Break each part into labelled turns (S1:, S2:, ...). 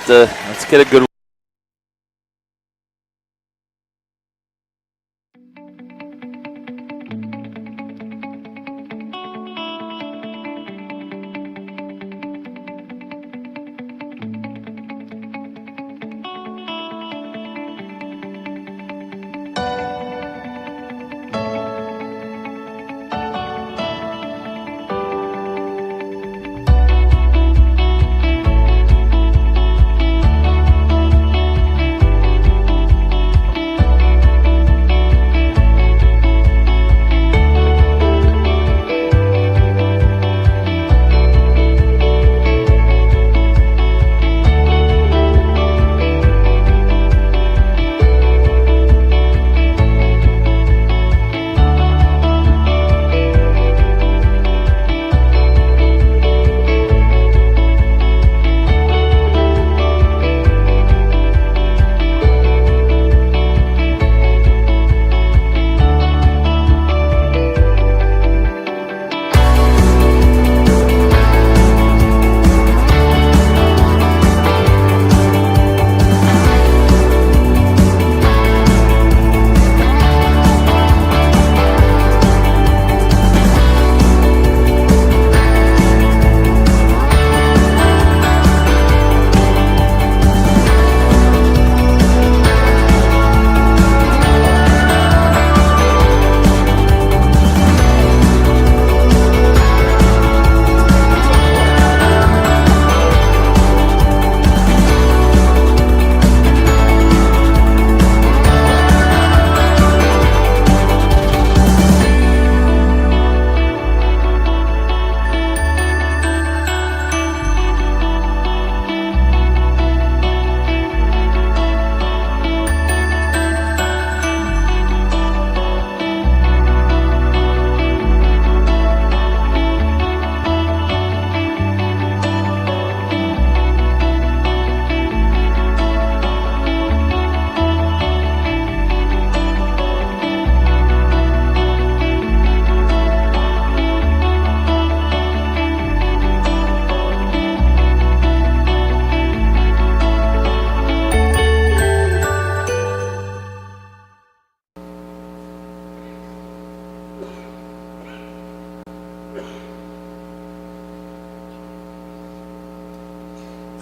S1: let's get a good one.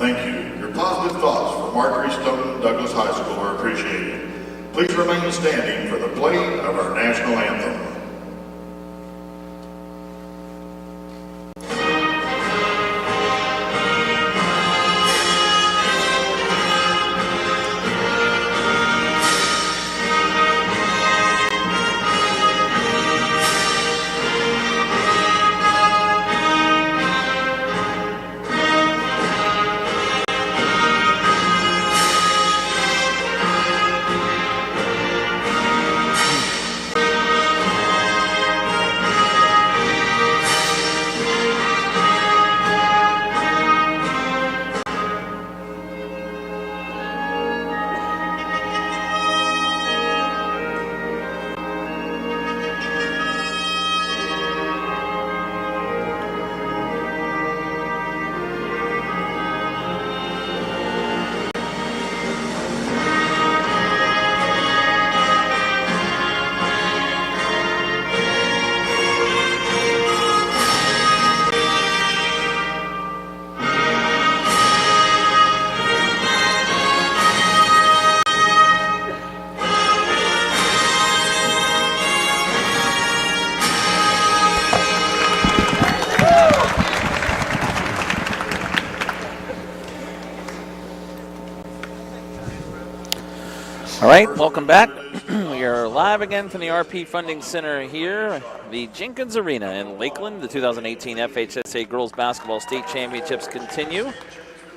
S2: Thank you. Your positive thoughts for Marjorie Stoughton Douglas High School are appreciated. Please remain standing for the play of our national anthem.
S1: All right, welcome back. We are live again from the RP Funding Center here, the Jenkins Arena in Lakeland. The 2018 FHSAA Girls Basketball State Championships continue.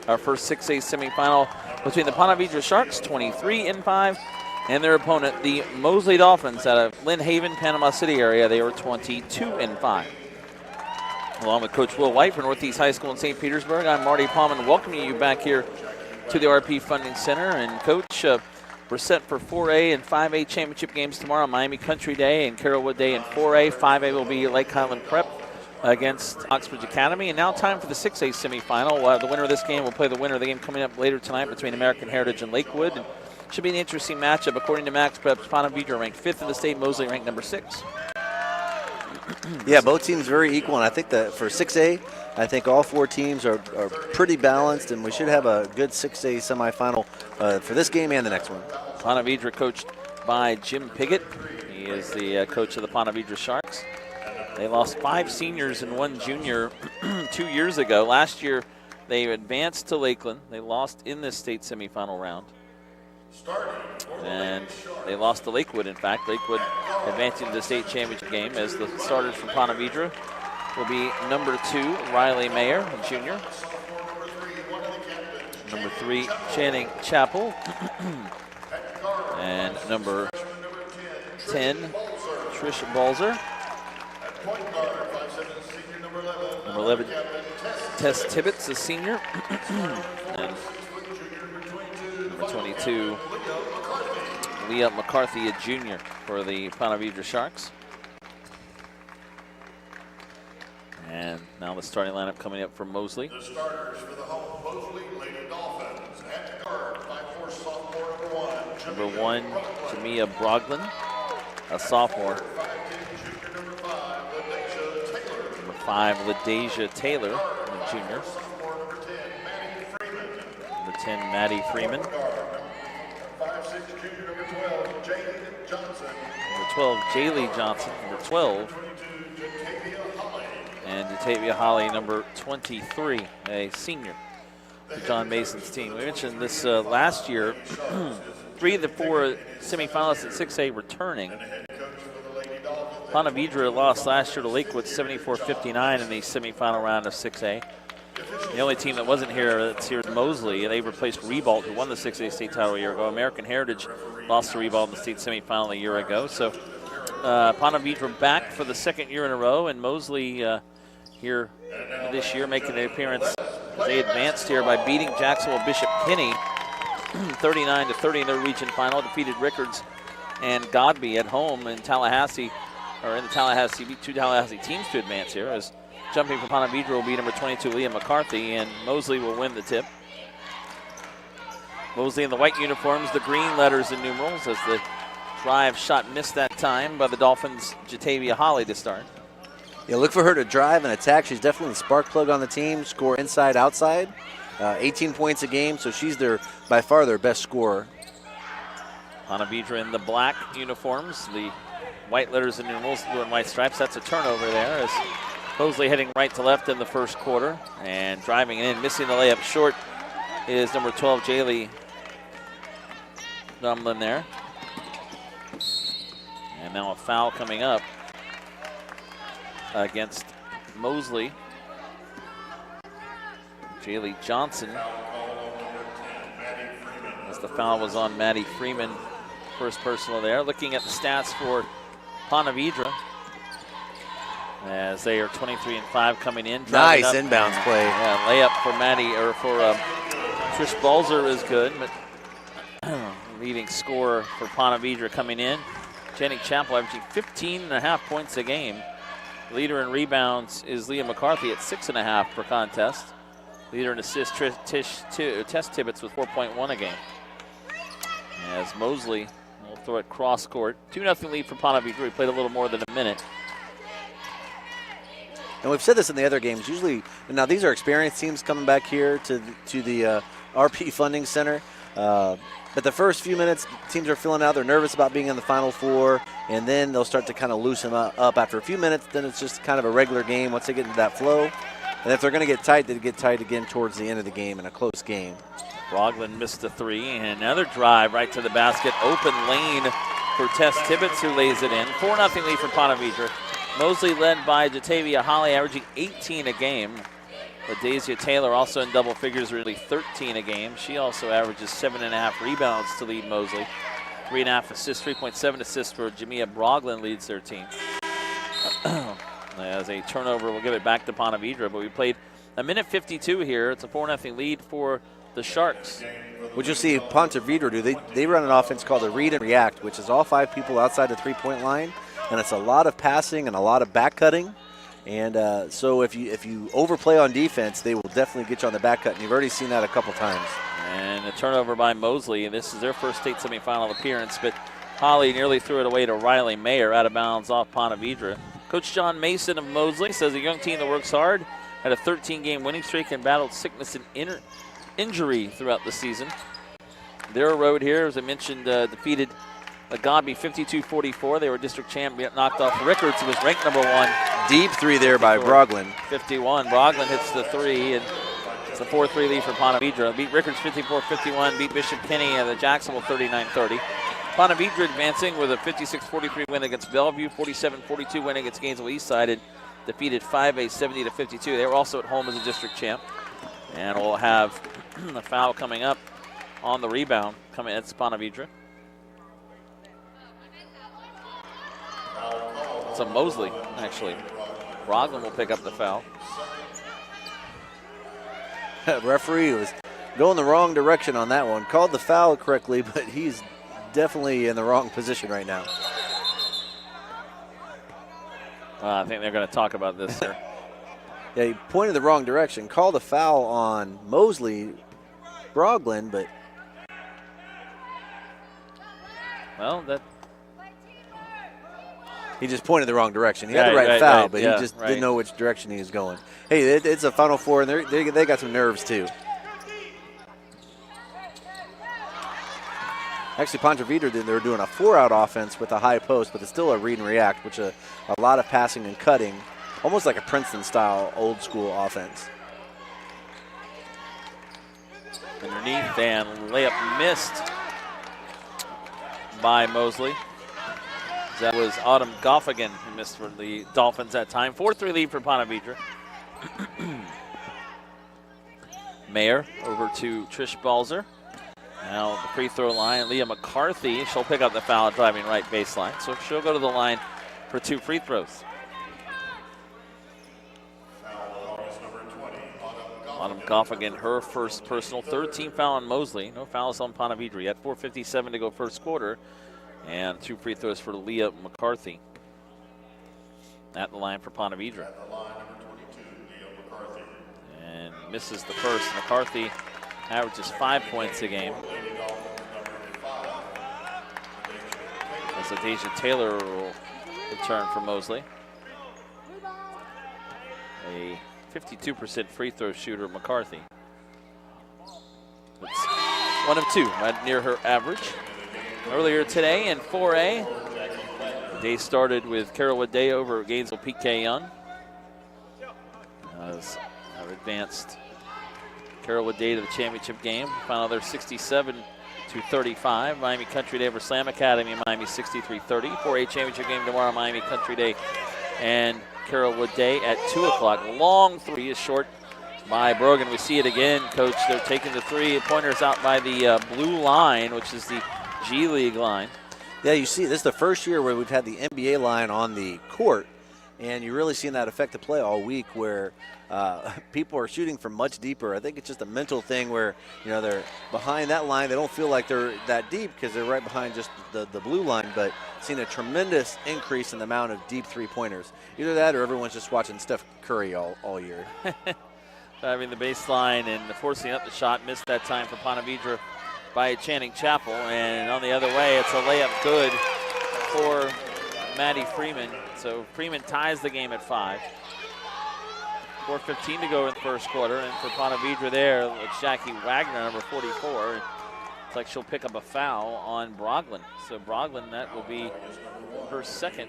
S1: Our first 6A semifinal between the Ponte Vedra Sharks, 23-5, and their opponent, the Mosley Dolphins out of Lynn Haven, Panama City area. They were 22-5. Along with Coach Will White for Northeast High School in St. Petersburg, I'm Marty Palman, welcoming you back here to the RP Funding Center. And Coach, we're set for 4A and 5A championship games tomorrow. Miami Country Day and Carrollwood Day in 4A. 5A will be Lake Highland Prep against Oxbridge Academy. And now time for the 6A semifinal. We'll have the winner of this game. We'll play the winner of the game coming up later tonight between American Heritage and Lakewood. And should be an interesting matchup. According to Max Preps, Ponte Vedra ranked 5th in the state, Mosley ranked number 6.
S3: Yeah, both teams very equal, and I think that for 6A, I think all 4 teams are pretty balanced, and we should have a good 6A semifinal for this game and the next one.
S1: Ponte Vedra coached by Jim Piggott. He is the coach of the Ponte Vedra Sharks. They lost 5 seniors and 1 junior 2 years ago. Last year, they advanced to Lakeland. They lost in this state semifinal round. And they lost to Lakewood, in fact. Lakewood advancing to the state championship game as the starters from Ponte Vedra will be number 2, Riley Mayer, junior. Number 3, Channing Chappell. And number 10, Trish Balzer. Number 11, Tess Tibbetts, a senior. And number 22, Leah McCarthy, a junior for the Ponte Vedra Sharks. And now the starting lineup coming up for Mosley.
S2: The starters for the home Mosley Lady Dolphins. At the guard, 5'4" sophomore
S1: number 1, Jamia Broglin, a sophomore. Number 5, LaDeja Taylor, a junior. Number 10, Maddie Freeman. Number 12, Jaylee Johnson. Number 12. And Jatavia Holly, number 23, a senior for John Mason's team. We mentioned this last year. 3 of the 4 semifinalists at 6A returning. Ponte Vedra lost last year to Lakewood 74-59 in the semifinal round of 6A. The only team that wasn't here that's here is Mosley. They replaced Ribault, who won the 6A state title a year ago. American Heritage lost to Ribault in the state semifinal a year ago. So Ponte Vedra back for the 2nd year in a row, and Mosley here this year making an appearance. They advanced here by beating Jacksonville Bishop Kinney 39-30 in their region final. Defeated Rickards and Godby at home in Tallahassee, or in the Tallahassee, beat 2 Tallahassee teams to advance here. As jumping from Ponte Vedra will be number 22, Leah McCarthy, and Mosley will win the tip. Mosley in the white uniforms, the green letters and numerals, as the drive shot missed that time by the Dolphins' Jatavia Holly to start.
S3: Yeah, look for her to drive and attack. She's definitely the spark plug on the team, score inside, outside. 18 points a game, so she's by far their best scorer.
S1: Ponte Vedra in the black uniforms, the white letters and numerals, blue and white stripes. That's a turnover there as Mosley heading right to left in the first quarter and driving in, missing the layup short is number 12, Jaylee Dumlin there. And now a foul coming up against Mosley. Jaylee Johnson, as the foul was on Maddie Freeman, first personal there. Looking at the stats for Ponte Vedra, as they are 23-5 coming in.
S3: Nice inbounds play.
S1: Yeah, layup for Trish Balzer is good, but leading scorer for Ponte Vedra coming in. Jenny Chappell averaging 15.5 points a game. Leader in rebounds is Leah McCarthy at 6.5 per contest. Leader in assists, Tess Tibbetts with 4.1 a game. As Mosley will throw it cross court. 2-0 lead for Ponte Vedra. We played a little more than a minute.
S3: And we've said this in the other games. Usually, now these are experienced teams coming back here to the RP Funding Center. But the first few minutes, teams are feeling out. They're nervous about being in the Final Four, and then they'll start to kind of loosen up after a few minutes. Then it's just kind of a regular game once they get into that flow. And if they're going to get tight, they get tight again towards the end of the game in a close game.
S1: Broglin missed a 3, and another drive right to the basket. Open lane for Tess Tibbetts, who lays it in. 4-0 lead for Ponte Vedra. Mosley led by Jatavia Holly, averaging 18 a game. LaDeja Taylor also in double figures, really 13 a game. She also averages 7.5 rebounds to lead Mosley. 3.5 assists, 3.7 assists for Jamia Broglin leads their team. As a turnover, we'll give it back to Ponte Vedra, but we played a minute 52 here. It's a 4-0 lead for the Sharks.
S3: What you'll see Ponte Vedra do, they run an offense called a read and react, which is all 5 people outside the three-point line, and it's a lot of passing and a lot of back cutting. And so if you overplay on defense, they will definitely get you on the back cut, and you've already seen that a couple times.
S1: And a turnover by Mosley, and this is their first state semifinal appearance, but Holly nearly threw it away to Riley Mayer out of bounds off Ponte Vedra. Coach John Mason of Mosley says a young team that works hard, had a 13-game winning streak and battled sickness and injury throughout the season. Their road here, as I mentioned, defeated Agabi 52-44. They were district champion, knocked off Rickards, who was ranked number 1.
S3: Deep three there by Brogland.
S1: 51. Brogland hits the 3, and it's a 4-3 lead for Ponte Vedra. Beat Rickards 54-51, beat Bishop Kenny and the Jacksonville 39-30. Ponte Vedra advancing with a 56-43 win against Bellevue, 47-42 win against Gainesville Eastside, and defeated 5A 70-52. They were also at home as a district champ. And we'll have a foul coming up on the rebound. Coming, it's Ponte Vedra. It's a Mosley, actually. Brogland will pick up the foul.
S3: Referee was going the wrong direction on that one. Called the foul correctly, but he's definitely in the wrong position right now.
S1: I think they're going to talk about this here.
S3: Yeah, he pointed the wrong direction. Called a foul on Mosley, Brogland, but...
S1: Well, that...
S3: He just pointed the wrong direction. He had the right foul, but he just didn't know which direction he was going. Hey, it's a Final Four, and they got some nerves, too. Actually, Ponte Vedra, they were doing a 4-out offense with a high post, but it's still a read and react, which a lot of passing and cutting, almost like a Princeton-style old-school offense.
S1: Underneath, and layup missed by Mosley. That was Autumn Goffigan who missed for the Dolphins that time. 4-3 lead for Ponte Vedra. Mayer over to Trish Balzer. Now the free throw line, Leah McCarthy. She'll pick up the foul driving right baseline. So she'll go to the line for 2 free throws. Autumn Goffigan, her first personal, 3rd team foul on Mosley. No fouls on Ponte Vedra yet. 4:57 to go first quarter. And 2 free throws for Leah McCarthy. At the line for Ponte Vedra. And misses the first. McCarthy averages 5 points a game. As Deja Taylor will return for Mosley. A 52% free throw shooter, McCarthy. That's 1 of 2, right near her average. Earlier today in 4A, the day started with Carrollwood Day over Gainesville PK Young. As I've advanced Carrollwood Day to the championship game. Final there 67-35. Miami Country Day over Slam Academy, Miami 63-30. 4A championship game tomorrow, Miami Country Day and Carrollwood Day at 2 o'clock. Long 3 is short by Brogan. We see it again, Coach. They're taking the 3-pointers out by the blue line, which is the G League line.
S3: Yeah, you see, this is the first year where we've had the NBA line on the court, and you're really seeing that affect the play all week where people are shooting from much deeper. I think it's just a mental thing where, they're behind that line. They don't feel like they're that deep because they're right behind just the blue line, but seeing a tremendous increase in the amount of deep 3-pointers. Either that or everyone's just watching Steph Curry all year.
S1: Driving the baseline and forcing up the shot. Missed that time for Ponte Vedra by Channing Chapel, and on the other way, it's a layup good for Maddie Freeman. So Freeman ties the game at 5. 4:15 to go in the first quarter, and for Ponte Vedra there, it's Jackie Wagner, number 44. It's like she'll pick up a foul on Brogland. So Brogland, that will be her second.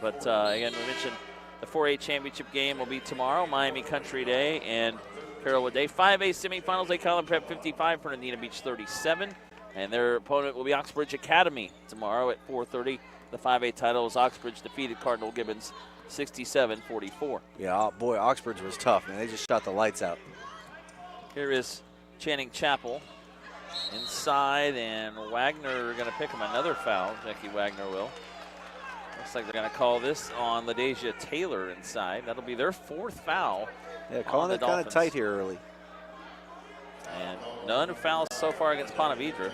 S1: But again, we mentioned the 4A championship game will be tomorrow, Miami Country Day and Carrollwood Day. 5A semifinals, Lake Highland Prep 55 for Indiana Beach 37. And their opponent will be Oxbridge Academy tomorrow at 4:30. The 5A title is Oxbridge defeated Cardinal Gibbons 67-44.
S3: Yeah, boy, Oxbridge was tough, man. They just shot the lights out.
S1: Here is Channing Chapel inside, and Wagner going to pick him another foul. Jackie Wagner will. Looks like they're going to call this on LaDeja Taylor inside. That'll be their 4th foul.
S3: Yeah, calling it kind of tight here early.
S1: And none fouls so far against Ponte Vedra.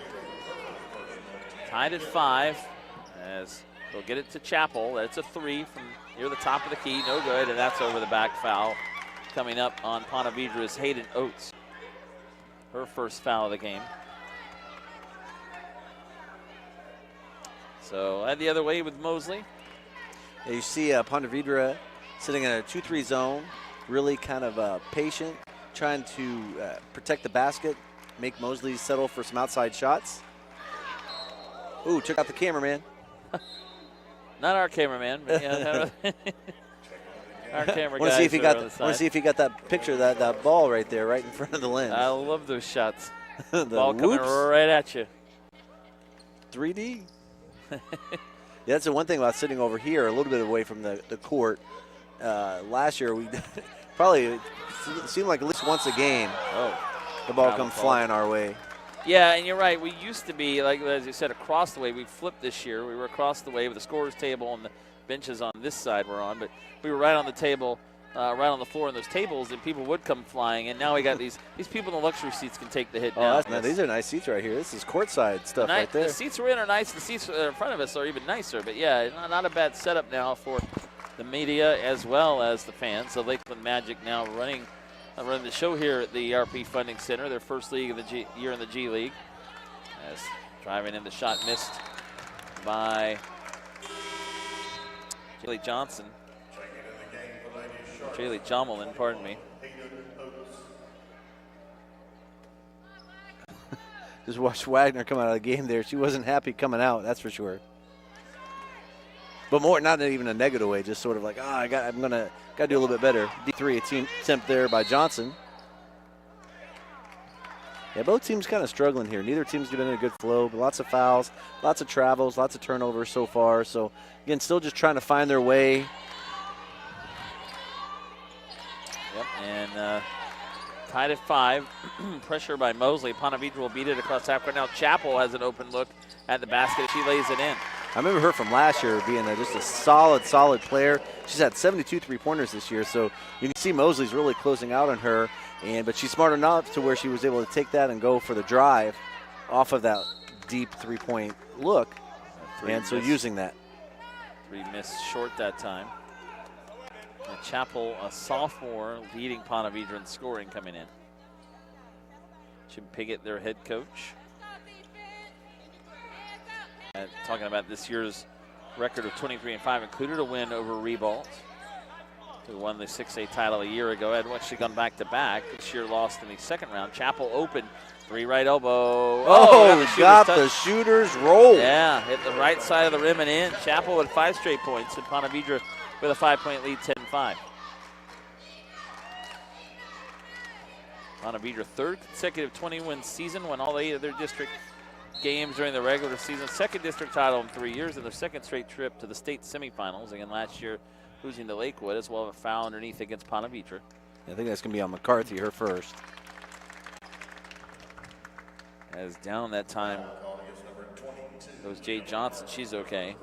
S1: Tied at 5 as they'll get it to Chapel. That's a 3 from near the top of the key, no good, and that's over the back foul. Coming up on Ponte Vedra is Hayden Oates. Her first foul of the game. So head the other way with Mosley.
S3: Yeah, you see Ponte Vedra sitting in a 2-3 zone, really kind of patient, trying to protect the basket, make Mosley settle for some outside shots. Ooh, took out the cameraman.
S1: Not our cameraman, but yeah, our camera guys.
S3: Want to see if he got that picture, that ball right there, right in front of the lens.
S1: I love those shots.
S3: The
S1: ball coming right at you.
S3: 3D. Yeah, that's the one thing about sitting over here, a little bit away from the court. Last year, we probably seemed like at least once a game, the ball come flying our way.
S1: Yeah, and you're right. We used to be, like as you said, across the way. We flipped this year. We were across the way with the scorer's table and the benches on this side we're on, but we were right on the table, right on the floor in those tables, and people would come flying. And now we got these people in the luxury seats can take the hit now.
S3: No, these are nice seats right here. This is courtside stuff right there.
S1: The seats we're in are nice. The seats in front of us are even nicer. But, yeah, not a bad setup now for the media as well as the fans. So Lakeland Magic now running the show here at the RP Funding Center, their first league of the year in the G League. As driving in, the shot missed by Jaylee Johnson. Jaylee Jomelin, pardon me.
S3: Just watched Wagner come out of the game there. She wasn't happy coming out, that's for sure. But more, not even a negative way, just sort of like, I'm gonna gotta do a little bit better. D3, a team attempt there by Johnson. Yeah, both teams kind of struggling here. Neither team's getting a good flow, but lots of fouls, lots of travels, lots of turnovers so far. So again, still just trying to find their way.
S1: Yep, and tied at 5. Pressure by Mosley. Ponte Vedra will beat it across half court. Now Chappell has an open look at the basket. She lays it in.
S3: I remember her from last year being just a solid player. She's had 72 three-pointers this year, so you can see Mosley's really closing out on her. But she's smart enough to where she was able to take that and go for the drive off of that deep three-point look. And so using that.
S1: 3 missed short that time. And Chappell, a sophomore, leading Ponte Vedra in scoring coming in. Jim Piggott, their head coach. And talking about this year's record of 23-5, included a win over Ribault, who won the 6A title a year ago. Had actually gone back-to-back. This year lost in the second round. Chappell open, 3 right elbow.
S3: Got the shooter's roll.
S1: Yeah, hit the right side of the rim and in. Chappell with 5 straight points, and Ponte Vedra with a 5-point lead, 10-5. Ponte Vedra, 3rd consecutive 20-win season, won all 8 of their district games during the regular season. 2nd district title in 3 years, and their 2nd straight trip to the state semifinals. Again, last year losing to Lakewood, as well as a foul underneath against Ponte Vedra.
S3: I think that's going to be on McCarthy, her first.
S1: As down that time goes Jade Johnson. She's okay.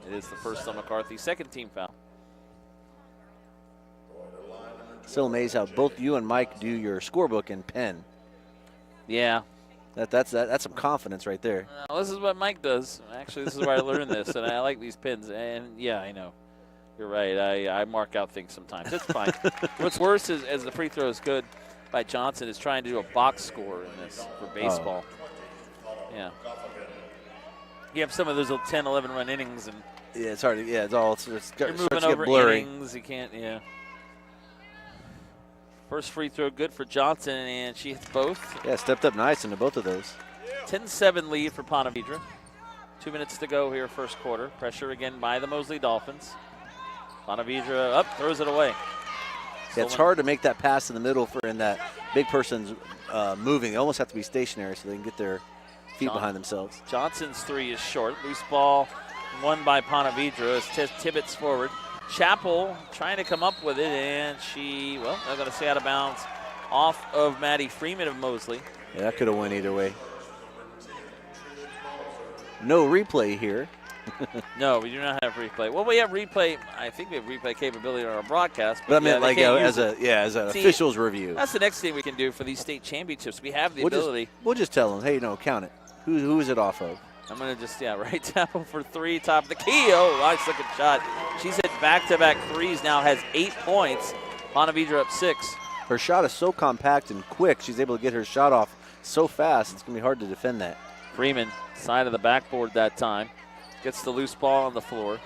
S1: It is the first on McCarthy. 2nd team foul.
S3: Still amazed how both you and Mike do your scorebook in pen.
S1: Yeah.
S3: That's some confidence right there.
S1: This is what Mike does. Actually, this is where I learned this, and I like these pens. And, yeah, I know. You're right. I mark out things sometimes. It's fine. What's worse is, as the free throw is good by Johnson, is trying to do a box score in this for baseball. Yeah. You have some of those little 10, 11-run innings. And
S3: yeah, it's hard. It's all you're
S1: moving over
S3: blurry.
S1: Innings. You can't, yeah. First free throw good for Johnson, and she hits both.
S3: Yeah, stepped up nice into both of those.
S1: 10-7 lead for Ponte Vedra. 2 minutes to go here, first quarter. Pressure again by the Mosley Dolphins. Ponte Vedra up, throws it away.
S3: Yeah, it's hard to make that pass in the middle and that big person's moving. They almost have to be stationary so they can get their feet behind themselves.
S1: Johnson's 3 is short. Loose ball won by Ponte Vedra as Tibbetts forward. Chappell trying to come up with it, and she, well, I'm going to say out of bounds off of Maddie Freeman of Mosley.
S3: Yeah, that could have went either way. No replay here.
S1: No, we do not have replay. Well, we have replay. I think we have replay capability on our broadcast.
S3: But I meant like as an official's review.
S1: That's the next thing we can do for these state championships. We have the ability.
S3: We'll just tell them, hey, no, count it. Who is it off of?
S1: I'm going to just, right tackle for 3, top of the key. Oh, nice looking shot. She's hit back-to-back threes now, has 8 points. Ponte Vedra up 6.
S3: Her shot is so compact and quick. She's able to get her shot off so fast, it's going to be hard to defend that.
S1: Freeman, side of the backboard that time. Gets the loose ball on the floor.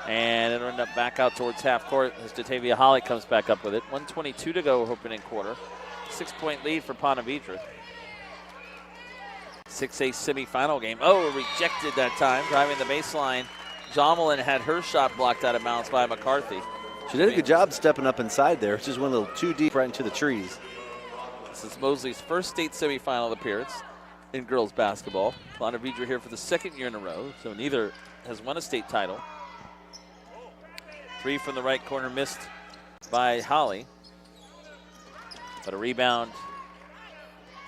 S1: And it'll end up back out towards half court as Jatavia Holly comes back up with it. 1:22 to go opening quarter. 6-point lead for Ponte Vedra. 6A semifinal game. Oh, rejected that time. Driving the baseline. Jomelin had her shot blocked out of bounds by McCarthy.
S3: She did a good job stepping up inside there. She just went a little too deep right into the trees.
S1: This is Mosley's first state semifinal appearance in girls basketball. Ponte Vedra here for the 2nd year in a row, so neither has won a state title. 3 from the right corner missed by Holly. But a rebound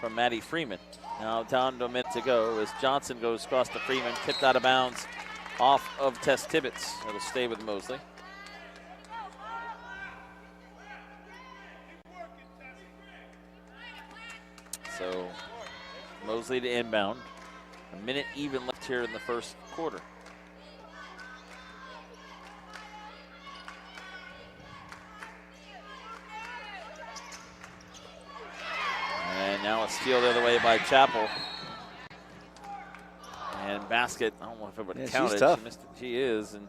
S1: from Maddie Freeman. Now down to a minute to go as Johnson goes across to Freeman, tipped out of bounds off of Tess Tibbetts. It'll stay with Mosley. So Mosley to inbound. A minute even left here in the first quarter. And now a steal the other way by Chappell. And basket, I don't know if it would have counted.
S3: She's tough.
S1: She missed it. She is. And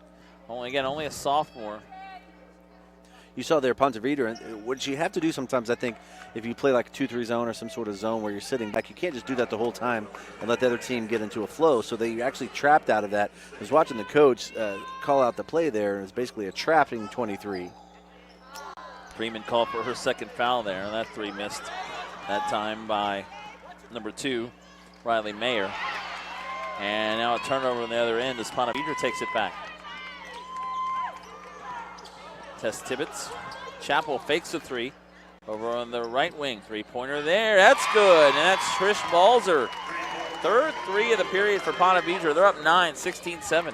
S1: only a sophomore.
S3: You saw there Ponte Vedra, and what you have to do sometimes, I think, if you play like a 2-3 zone or some sort of zone where you're sitting back, you can't just do that the whole time and let the other team get into a flow. So they actually trapped out of that. I was watching the coach call out the play there, and it's basically a trapping 23.
S1: Freeman called for her 2nd foul there. That 3 missed that time by number 2, Riley Mayer. And now a turnover on the other end as Ponte Vedra takes it back. Tess Tibbetts. Chappell fakes a 3. Over on the right wing. 3-pointer there. That's good. And that's Trish Balzer. 3rd 3 of the period for Ponte Vedra. They're up 9, 16-7.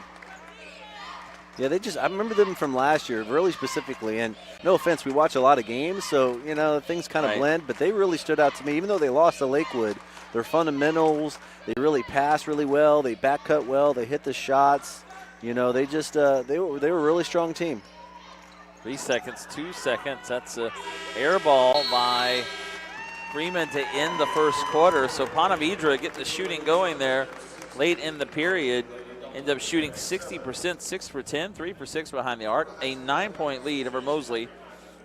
S3: Yeah, I remember them from last year, really specifically. And no offense, we watch a lot of games, so, things kind of blend. But they really stood out to me. Even though they lost to Lakewood, their fundamentals, they really pass really well. They back cut well. They hit the shots. They were a really strong team.
S1: 3 seconds, 2 seconds. That's a air ball by Freeman to end the first quarter. So Ponte Vedra getting the shooting going there late in the period. Ended up shooting 60%, 6 for 10, 3 for 6 behind the arc. A 9-point lead over Mosley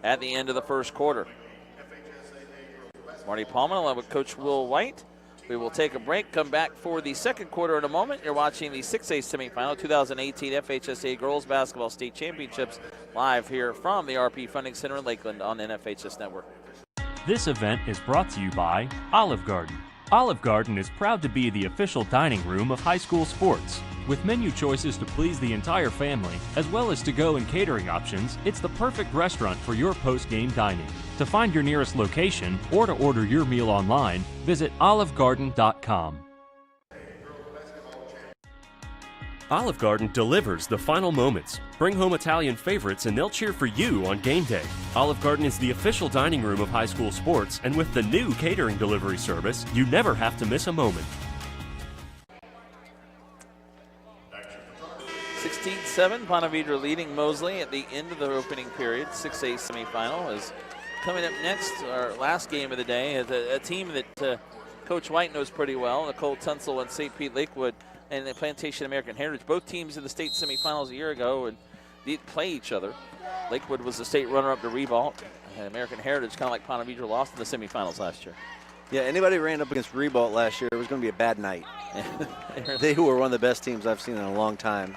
S1: at the end of the first quarter. Marty Palmer along with Coach Will White. We will take a break, come back for the second quarter in a moment. You're watching the 6A semifinal 2018 FHSAA Girls Basketball State Championships live here from the RP Funding Center in Lakeland on NFHS Network.
S4: This event is brought to you by Olive Garden. Olive Garden is proud to be the official dining room of high school sports. With menu choices to please the entire family, as well as to-go and catering options, it's the perfect restaurant for your post-game dining. To find your nearest location or to order your meal online, visit olivegarden.com. Olive Garden delivers the final moments. Bring home Italian favorites and they'll cheer for you on game day. Olive Garden is the official dining room of high school sports, and with the new catering delivery service, you never have to miss a moment.
S1: 16-7, Ponte Vedra leading Mosley at the end of the opening period. 6A semifinal is coming up next. Our last game of the day is a team that Coach White knows pretty well, Nicole Tunsil and St. Pete Lakewood and the Plantation American Heritage. Both teams in the state semifinals a year ago and did play each other. Lakewood was the state runner-up to Revault. American Heritage, kind of like Ponte Vedra, lost in the semifinals last year.
S3: Yeah, anybody ran up against Revault last year, it was going to be a bad night. They were one of the best teams I've seen in a long time.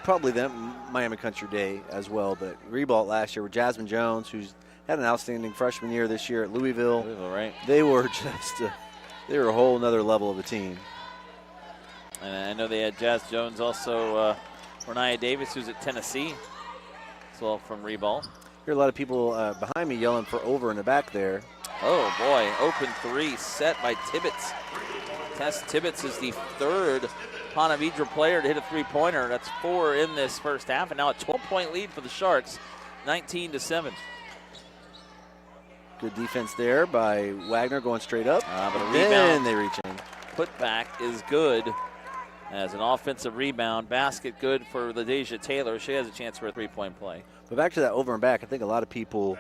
S3: Probably them, Miami Country Day as well, but Revault last year with Jasmine Jones, who's had an outstanding freshman year this year at Louisville.
S1: Right.
S3: They were just they were a whole nother level of a team.
S1: And I know they had Jazz Jones, also Renaya Davis, who's at Tennessee, as well from Revault.
S3: Hear a lot of people behind me yelling for over in the back there.
S1: Oh boy, open 3 set by Tibbetts. Tess Tibbetts is the 3rd Ponte Vedra player to hit a 3-pointer. That's 4 in this first half, and now a 12-point lead for the Sharks, 19-7.
S3: Good defense there by Wagner going straight up.
S1: But a
S3: then
S1: rebound.
S3: they reach in.
S1: putback is good. As an offensive rebound, basket good for LaDeja Taylor. She has a chance for a three-point play.
S3: But back to that over and back, I think a lot of people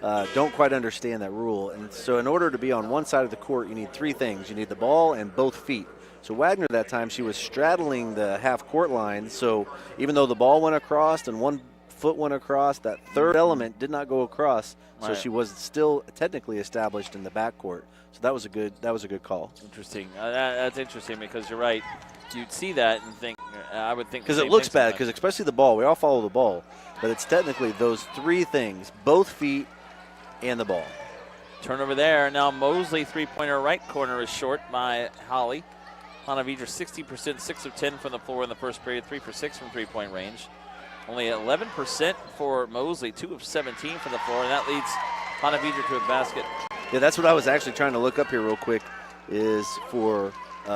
S3: don't quite understand that rule. And so in order to be on one side of the court, you need three things. You need the ball and both feet. So Wagner that time, she was straddling the half-court line. So even though the ball went across and one foot went across, that third element did not go across. So
S1: Right.
S3: she was still technically established in the backcourt. So that was a good call.
S1: Interesting. That's interesting because you're right. You'd see that and think, I would think.
S3: Because it looks bad, because especially the ball. We all follow the ball. But it's technically those three things, both feet and the ball.
S1: Turnover there. Now Mosley three-pointer right corner is short by Holly. Ponte Vedra 60%, 6 of 10 from the floor in the first period, 3 for 6 from three-point range. Only 11% for Mosley, 2 of 17 from the floor, and that leads Ponte Vedra to a basket.
S3: Yeah, that's what I was actually trying to look up here real quick, is for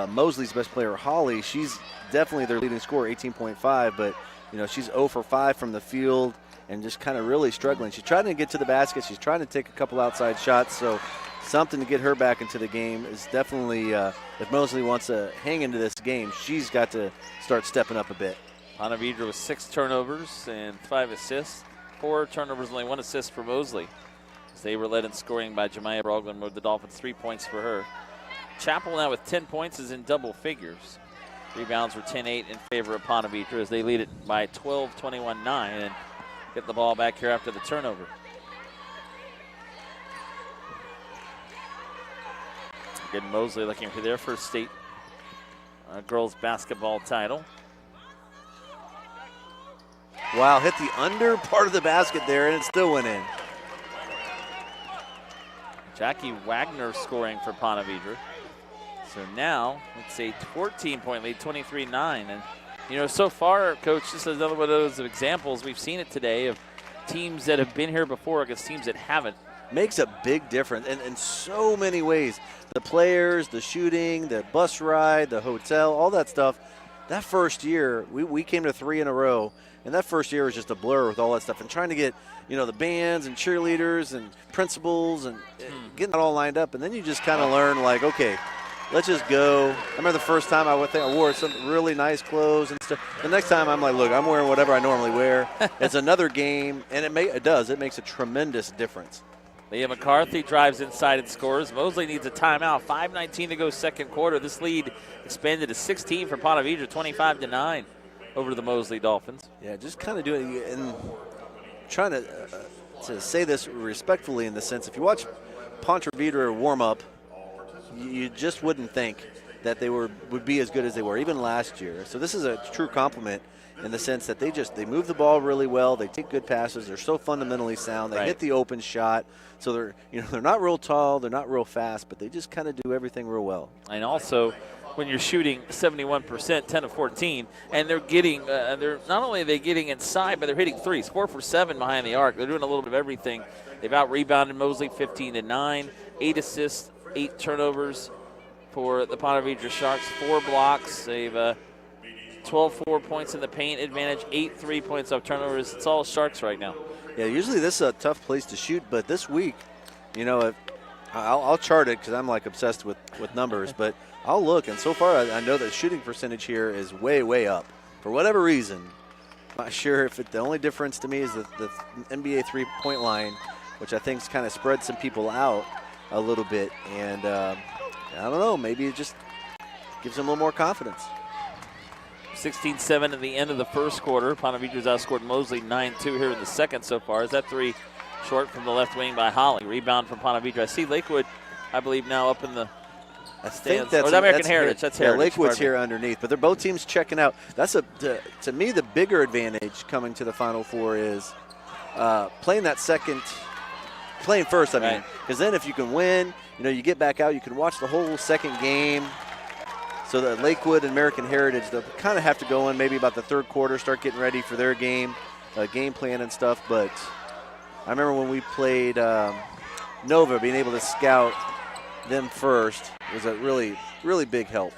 S3: Mosley's best player, Holly. She's definitely their leading scorer, 18.5, but she's 0 for 5 from the field and just kind of really struggling. She's trying to get to the basket. She's trying to take a couple outside shots, so something to get her back into the game is definitely, if Mosley wants to hang into this game, she's got to start stepping up a bit.
S1: Ponte Vedra with 6 turnovers and 5 assists. 4 turnovers, only 1 assist for Mosley. As they were led in scoring by Jemiah Brogland, with the Dolphins 3 points for her. Chapel now with 10 points is in double figures. Rebounds were 10-8 in favor of Ponte Vedra as they lead it by 12-21-9 and get the ball back here after the turnover. Again, Mosley looking for their first state girls basketball title.
S3: Wow, hit the under part of the basket there, and it still went in.
S1: Jackie Wagner scoring for Ponte Vedra. So now it's a 14-point lead, 23-9. And, so far, Coach, this is another one of those examples. We've seen it today of teams that have been here before against teams that haven't.
S3: Makes a big difference in so many ways. The players, the shooting, the bus ride, the hotel, all that stuff. That first year, we came to 3 in a row, and that first year was just a blur with all that stuff. And trying to get, the bands and cheerleaders and principals and getting that all lined up. And then you just kind of learn, like, okay, let's just go. I remember the first time I wore some really nice clothes and stuff. The next time I'm like, look, I'm wearing whatever I normally wear. It's another game, and it makes a tremendous difference.
S1: Leah McCarthy drives inside and scores. Mosley needs a timeout. 5:19 to go second quarter. This lead expanded to 16 for Ponte Vedra, 25-9 over the Mosley Dolphins.
S3: Yeah, just kind of doing it and trying to say this respectfully in the sense, if you watch Ponte Vedra warm up, you just wouldn't think that they would be as good as they were, even last year. So this is a true compliment in the sense that they move the ball really well. They take good passes. They're so fundamentally sound. They hit the open shot. So they're not real tall. They're not real fast, but they just kind of do everything real well.
S1: And also, when you're shooting 71%, 10 of 14, and they're getting, they're not only are they getting inside, but they're hitting threes, 4 for 7 behind the arc. They're doing a little bit of everything. They've out-rebounded Mosley 15-9, 8 assists, 8 turnovers for the Ponte Vedra Sharks, 4 blocks. They've 12 4 points in the paint advantage, 8 3 points off turnovers. It's all Sharks right now.
S3: Yeah, usually this is a tough place to shoot, but this week, I'll chart it because I'm like obsessed with numbers, but I'll look, and so far I know that shooting percentage here is way, way up. For whatever reason, I'm not sure if the only difference to me is the NBA three-point line, which I think kind of spread some people out a little bit, and I don't know, maybe it just gives them a little more confidence.
S1: 16-7 at the end of the first quarter. Ponte Vedra's outscored Mosley 9-2 here in the second so far. Is that 3 short from the left wing by Holly? Rebound from Ponte Vedra. I see Lakewood, I believe, now up in the stands.
S3: That's
S1: American Heritage. That's Heritage.
S3: Lakewood's here underneath, but they're both teams checking out. That's to me, the bigger advantage coming to the Final Four is playing first, because then if you can win, you get back out, you can watch the whole second game. So that Lakewood and American Heritage, they'll kind of have to go in maybe about the third quarter, start getting ready for their game plan and stuff. But I remember when we played Nova, being able to scout them first was a really, really big help.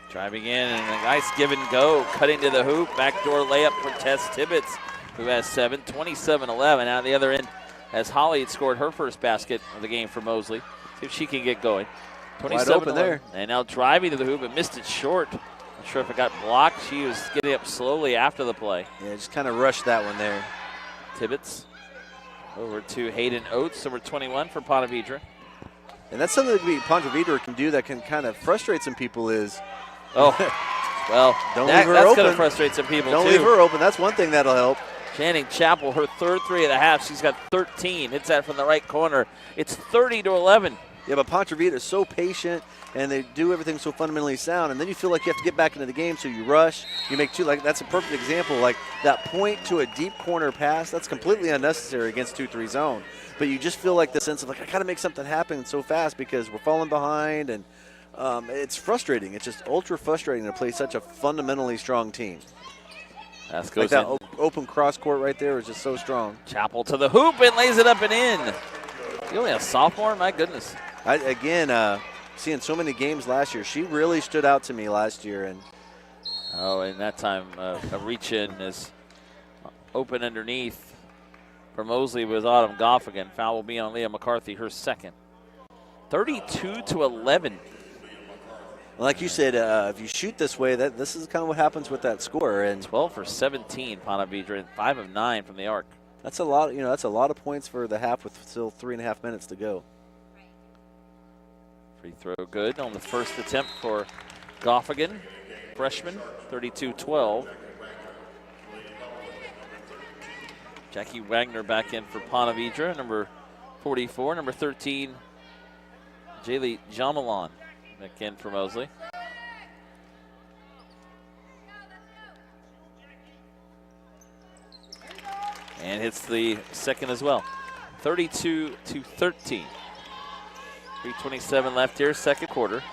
S1: Driving in and a nice give and go, cutting to the hoop, backdoor layup for Tess Tibbetts, who has 7, 27-11. Out the other end, as Holly had scored her first basket of the game for Mosley. See if she can get going.
S3: Wide open there.
S1: And now driving to the hoop and missed it short. Not sure if it got blocked. She was getting up slowly after the play.
S3: Yeah, just kind of rushed that one there.
S1: Tibbetts over to Hayden Oates, number 21 for Ponte Vedra.
S3: And that's something that Ponte Vedra can do that can kind of frustrate some people is.
S1: Oh, well, that's going to frustrate some people,
S3: Don't
S1: too.
S3: leave her open. That's one thing that'll help.
S1: Channing Chapel, her third three of the half. She's got 13. Hits that from the right corner. It's 30-11.
S3: Yeah, but Ponte Vedra is so patient, and they do everything so fundamentally sound, and then you feel like you have to get back into the game, so you rush. You make two. Like that's a perfect example. Like that point to a deep corner pass, that's completely unnecessary against 2-3 zone. But you just feel like the sense of like I got to make something happen so fast because we're falling behind, and it's frustrating. It's just ultra frustrating to play such a fundamentally strong team.
S1: Like
S3: that open cross court right there is just so strong.
S1: Chapel to the hoop and lays it up and in. You only a sophomore? My goodness.
S3: Seeing so many games last year, she really stood out to me last year. And
S1: that time a reach in is open underneath for Mosley with Autumn Goff again. Foul will be on Leah McCarthy, her second. 32-11.
S3: Like you said, if you shoot this way, this is kind of what happens with that score. And
S1: 12 for 17, Ponte Vedra, and 5 of 9 from the arc.
S3: That's a lot. That's a lot of points for the half with still 3.5 minutes to go.
S1: Free throw good on the first attempt for Goffigan, freshman, 32-12. Jackie Wagner back in for Ponte Vedra, number 44. Number 13, Jaylee Jamalan back in for Mosley. And hits the second as well. 32-13. 3:27 left here, second quarter.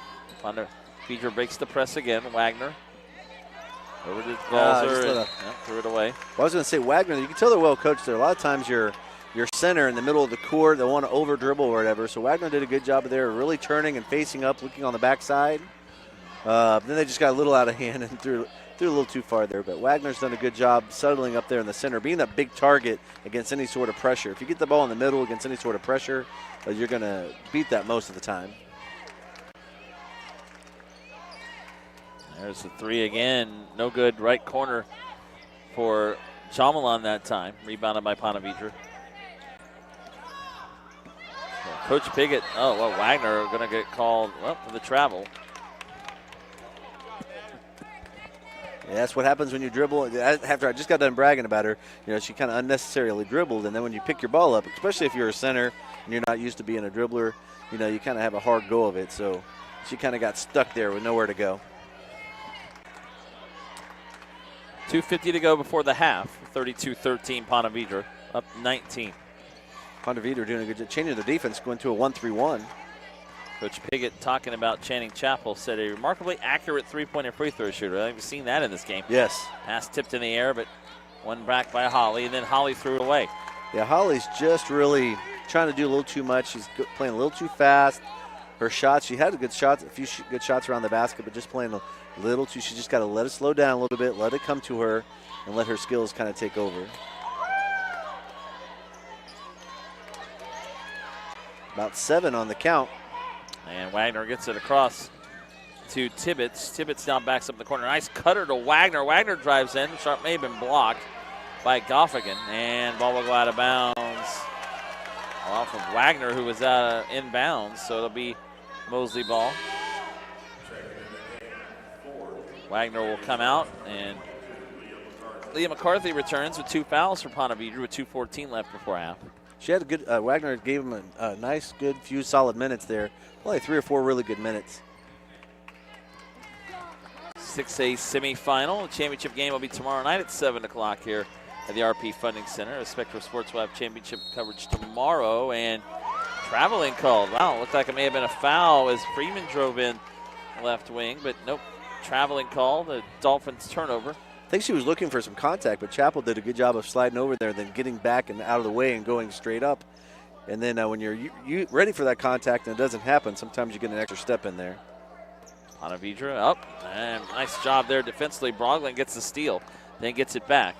S1: Ponte Vedra breaks the press again. Wagner over to Balzer. Threw it away.
S3: Well, I was going to say Wagner. You can tell they're well coached there. A lot of times your center in the middle of the court, they want to over dribble or whatever. So Wagner did a good job there, really turning and facing up, looking on the backside. Then they just got a little out of hand and threw a little too far there. But Wagner's done a good job settling up there in the center, being that big target against any sort of pressure. If you get the ball in the middle against any sort of pressure, you're going to beat that most of the time.
S1: There's the three again. No good. Right corner for Jamalan that time. Rebounded by Ponte Vedra. Coach Piggott. Wagner going to get called for the travel.
S3: Yeah, that's what happens when you dribble. After I just got done bragging about her, she kind of unnecessarily dribbled, and then when you pick your ball up, especially if you're a center and you're not used to being a dribbler, you kind of have a hard go of it. So she kind of got stuck there with nowhere to go.
S1: 2:50 to go before the half. 32-13, Ponte Vedra up 19.
S3: Ponte Vedra doing a good job changing their defense, going to a 1-3-1.
S1: Coach Piggott, talking about Channing Chapel, said a remarkably accurate three-pointer free throw shooter. I haven't seen that in this game.
S3: Yes.
S1: Pass tipped in the air, but one back by Holly, and then Holly threw it away.
S3: Yeah, Holly's just really trying to do a little too much. She's playing a little too fast. Her shots, she had a few good shots around the basket, but just playing a little too. She just got to let it slow down a little bit, let it come to her, and let her skills kind of take over. About 7 on the count.
S1: And Wagner gets it across to Tibbetts. Tibbetts now backs up the corner. Nice cutter to Wagner. Wagner drives in. Shot may have been blocked by Goffigan. And ball will go out of bounds off of Wagner, who was in bounds. So it'll be Mosley ball. Wagner will come out, and Leah McCarthy returns with 2 fouls for Ponte Vedra with 2:14 left before half.
S3: She had a good, Wagner gave him a nice, good few solid minutes there. Probably 3 or 4 really good minutes.
S1: 6A semifinal. The championship game will be tomorrow night at 7 o'clock here at the RP Funding Center. The Spectrum Sports will have championship coverage tomorrow. And traveling called. Wow, looked like it may have been a foul as Freeman drove in left wing, but nope. Traveling call, the Dolphins turnover.
S3: I think she was looking for some contact, but Chapel did a good job of sliding over there, then getting back and out of the way and going straight up. And then when you're ready for that contact and it doesn't happen, sometimes you get an extra step in there.
S1: Ponte Vedra up, and nice job there defensively. Brogland gets the steal, then gets it back.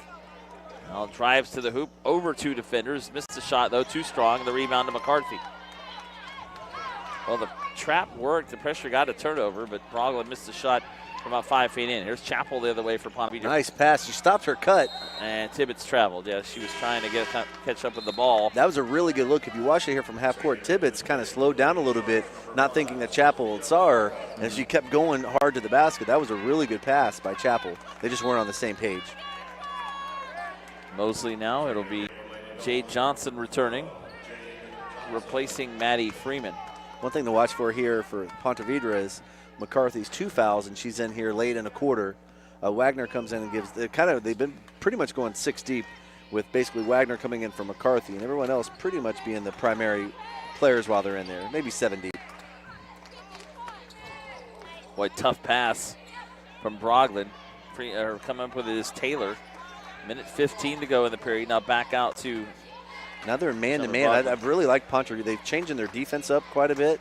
S1: Now drives to the hoop, over 2 defenders. Missed the shot, though, too strong. The rebound to McCarthy. Well, the trap worked. The pressure got a turnover, but Brogland missed the shot from about 5 feet in. Here's Chappell the other way for Ponte.
S3: Nice pass. She stopped her cut.
S1: And Tibbetts traveled. Yeah, she was trying to catch up with the ball.
S3: That was a really good look. If you watch it here from half court, Tibbetts kind of slowed down a little bit, not thinking that Chappell saw her, and she kept going hard to the basket. That was a really good pass by Chappell. They just weren't on the same page.
S1: Mosley now. It'll be Jade Johnson returning, replacing Maddie Freeman.
S3: One thing to watch for here for Ponte Vedra is McCarthy's 2 fouls, and she's in here late in a quarter. Wagner comes in and gives they've been pretty much going 6 deep, with basically Wagner coming in for McCarthy and everyone else pretty much being the primary players while they're in there, maybe 7 deep.
S1: Boy, tough pass from Brogland. Coming up with it is Taylor. Minute 15 to go in the period. Now back out to.
S3: Now they're in man-to-man. I've really liked Ponte. They've changing their defense up quite a bit.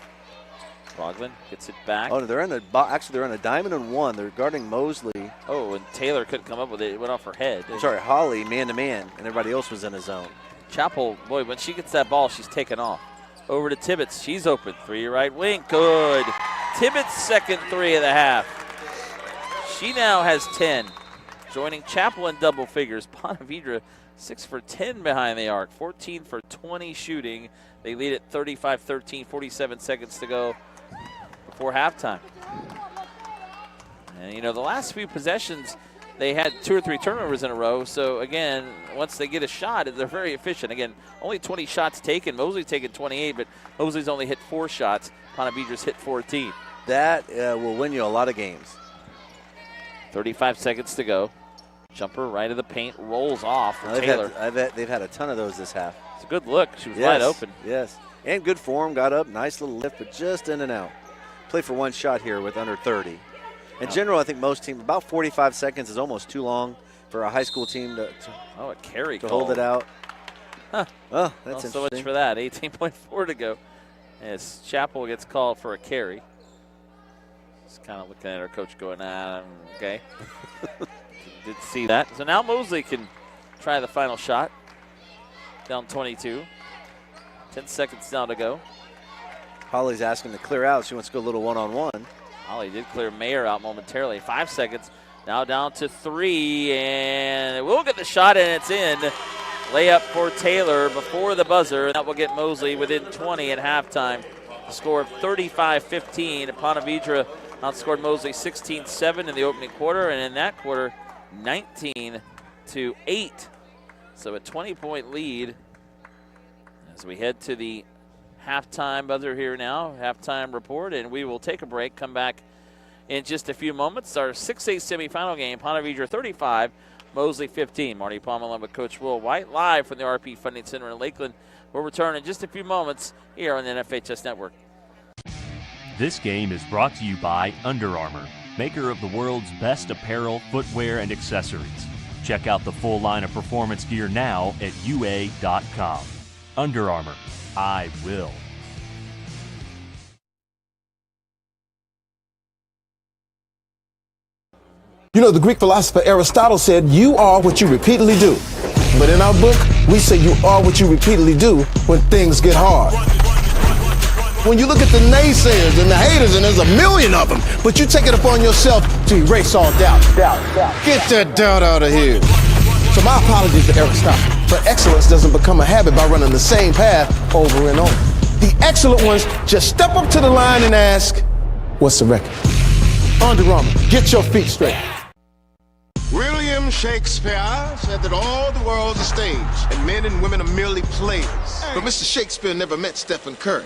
S1: Brogland gets it back.
S3: Oh, no, they're on a diamond and 1. They're guarding Mosley.
S1: Oh, and Taylor couldn't come up with it. It went off her head.
S3: Sorry, Holly man-to-man, and everybody else was in a zone.
S1: Chappell, boy, when she gets that ball, she's taken off. Over to Tibbetts. She's open. 3 right wing. Good. Tibbetts' second 3 of the half. She now has 10. Joining Chappell in double figures. Ponte Vedra 6 for 10 behind the arc. 14 for 20 shooting. They lead at 35-13. 47 seconds to go before halftime. And, you know, the last few possessions, they had 2 or 3 turnovers in a row. So, again, once they get a shot, they're very efficient. Again, only 20 shots taken. Mosley's taken 28, but Mosley's only hit 4 shots. Ponte Vedra's hit 14.
S3: That will win you a lot of games.
S1: 35 seconds to go. Jumper right of the paint, rolls off for Taylor.
S3: They've had a ton of those this half.
S1: It's a good look. She was wide open.
S3: Yes, and good form, got up, nice little lift, but just in and out. Play for 1 shot here with under 30. In general, I think most teams, about 45 seconds is almost too long for a high school team to
S1: a carry
S3: to hold it out.
S1: Huh.
S3: Oh, that's interesting.
S1: So much for that. 18.4 to go. As Chappell gets called for a carry. Just kind of looking at our coach going, okay. Did see that. So now Mosley can try the final shot. Down 22. 10 seconds now to go.
S3: Holly's asking to clear out. She wants to go a little one-on-one.
S1: Holly did clear Mayer out momentarily. 5 seconds. Now down to 3. And we'll get the shot, and it's in. Layup for Taylor before the buzzer. That will get Mosley within 20 at halftime. A score of 35-15. Ponte Vedra outscored Mosley 16-7 in the opening quarter, and in that quarter, 19-8. So a 20-point lead as we head to the halftime buzzer here now, halftime report, and we will take a break, come back in just a few moments. Our 6A semifinal game, Ponte Vedra 35, Mosley 15. Marty Palmer along with Coach Will White, live from the RP Funding Center in Lakeland. We'll return in just a few moments here on the FHS Network.
S4: This game is brought to you by Under Armour, maker of the world's best apparel, footwear, and accessories. Check out the full line of performance gear now at UA.com. Under Armour, I will.
S5: You know, the Greek philosopher Aristotle said, you are what you repeatedly do. But in our book, we say you are what you repeatedly do when things get hard. When you look at the naysayers and the haters, and there's a million of them, but you take it upon yourself to erase all doubt. Get that doubt out of here. So my apologies to Aristotle. But excellence doesn't become a habit by running the same path over and over. The excellent ones just step up to the line and ask, what's the record? Under Armour, get your feet straight.
S6: William Shakespeare said that all the world's a stage, and men and women are merely players. But Mr. Shakespeare never met Stephen Curry.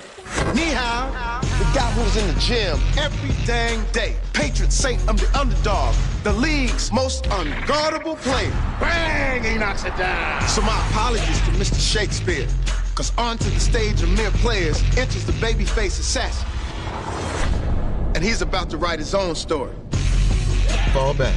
S6: Ni hao, the guy who was in the gym every dang day. Patron saint of the underdog, the league's most unguardable player. Bang, he knocks it down. So my apologies to Mr. Shakespeare, because onto the stage of mere players enters the babyface assassin. And he's about to write his own story. Fall back.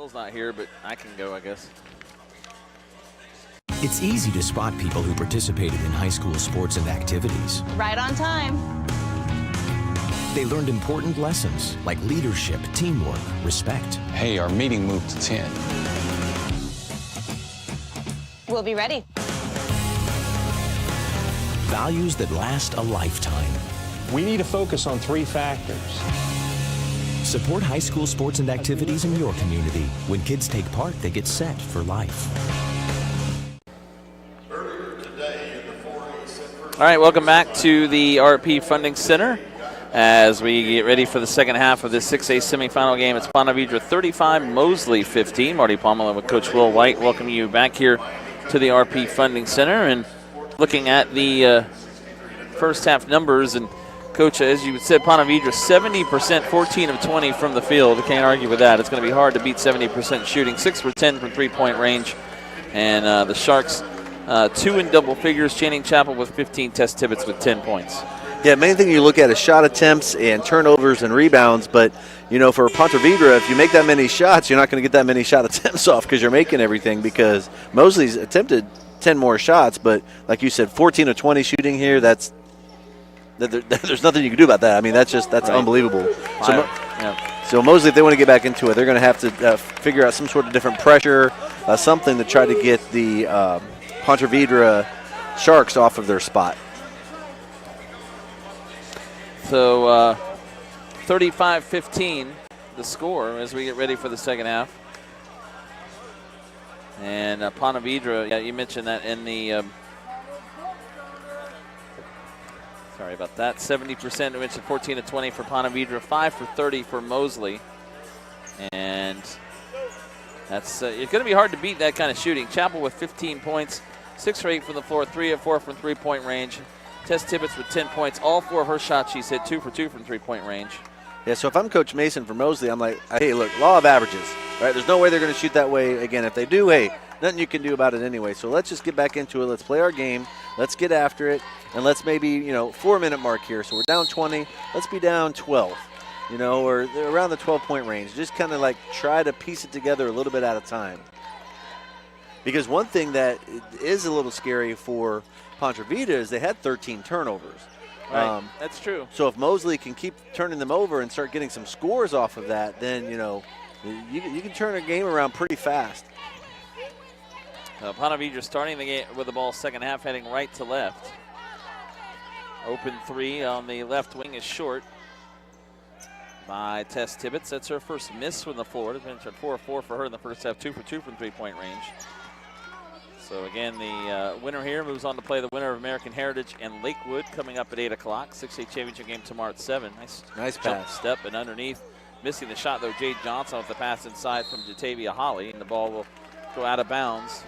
S1: Will's not here, but I can go, I guess.
S7: It's easy to spot people who participated in high school sports and activities.
S8: Right on time.
S7: They learned important lessons like leadership, teamwork, respect.
S9: Hey, our meeting moved to 10.
S8: We'll be ready.
S7: Values that last a lifetime.
S9: We need to focus on 3 factors.
S7: Support high school sports and activities in your community. When kids take part, they get set for life.
S1: All right, welcome back to the RP Funding Center as we get ready for the second half of this 6A semifinal game. It's Ponte Vedra 35, Mosley 15. Marty Pommelin with Coach Will White. Welcome you back here to the RP Funding Center. And looking at the first half numbers, and Coach, as you said, Ponte Vedra 70%, 14 of 20 from the field. Can't argue with that. It's going to be hard to beat 70% shooting. 6 for 10 from three-point range. And the Sharks, 2 in double figures. Channing Chapel with 15, Tess Tibbetts with 10 points.
S3: Yeah, main thing you look at is shot attempts and turnovers and rebounds. But, you know, for Ponte Vedra, if you make that many shots, you're not going to get that many shot attempts off because you're making everything, because Mosley's attempted 10 more shots. But like you said, 14 of 20 shooting here, there's nothing you can do about that. I mean, that's right. Unbelievable. So Mosley, if they want to get back into it, they're going to have to figure out some sort of different pressure, something to try to get the Ponte Vedra Sharks off of their spot.
S1: So 35-15 the score as we get ready for the second half. And Ponte Vedra, yeah, you mentioned that in the sorry about that. 70%, we mentioned 14 of 20 for Ponte Vedra, 5 for 30 for Mosley. And that's it's going to be hard to beat that kind of shooting. Chapel with 15 points, 6 for 8 from the floor, 3 of 4 from three-point range. Tess Tibbetts with 10 points. All 4 of her shots she's hit, 2 for 2 from three-point range.
S3: Yeah, so if I'm Coach Mason for Mosley, I'm like, hey, look, law of averages. Right? There's no way they're going to shoot that way again. If they do, hey, nothing you can do about it anyway. So let's just get back into it. Let's play our game. Let's get after it. And let's maybe, 4-minute mark here. So we're down 20. Let's be down 12, or around the 12-point range. Just kind of like try to piece it together a little bit at a time. Because one thing that is a little scary for Ponte Vedra is they had 13 turnovers.
S1: Right, that's true.
S3: So if Mosley can keep turning them over and start getting some scores off of that, then, you can turn a game around pretty fast.
S1: Ponte Vedra starting the game with the ball second half, heading right to left. Open 3 on the left wing is short by Tess Tibbetts. That's her first miss from the floor. It's been 4 of 4 for her in the first half, 2 for 2 from three-point range. So again, the winner here moves on to play the winner of American Heritage and Lakewood coming up at 8 o'clock. 6A championship game tomorrow at 7. Nice pass. Step and underneath. Missing the shot, though, Jade Johnson with the pass inside from Jatavia Holly, and the ball will go out of bounds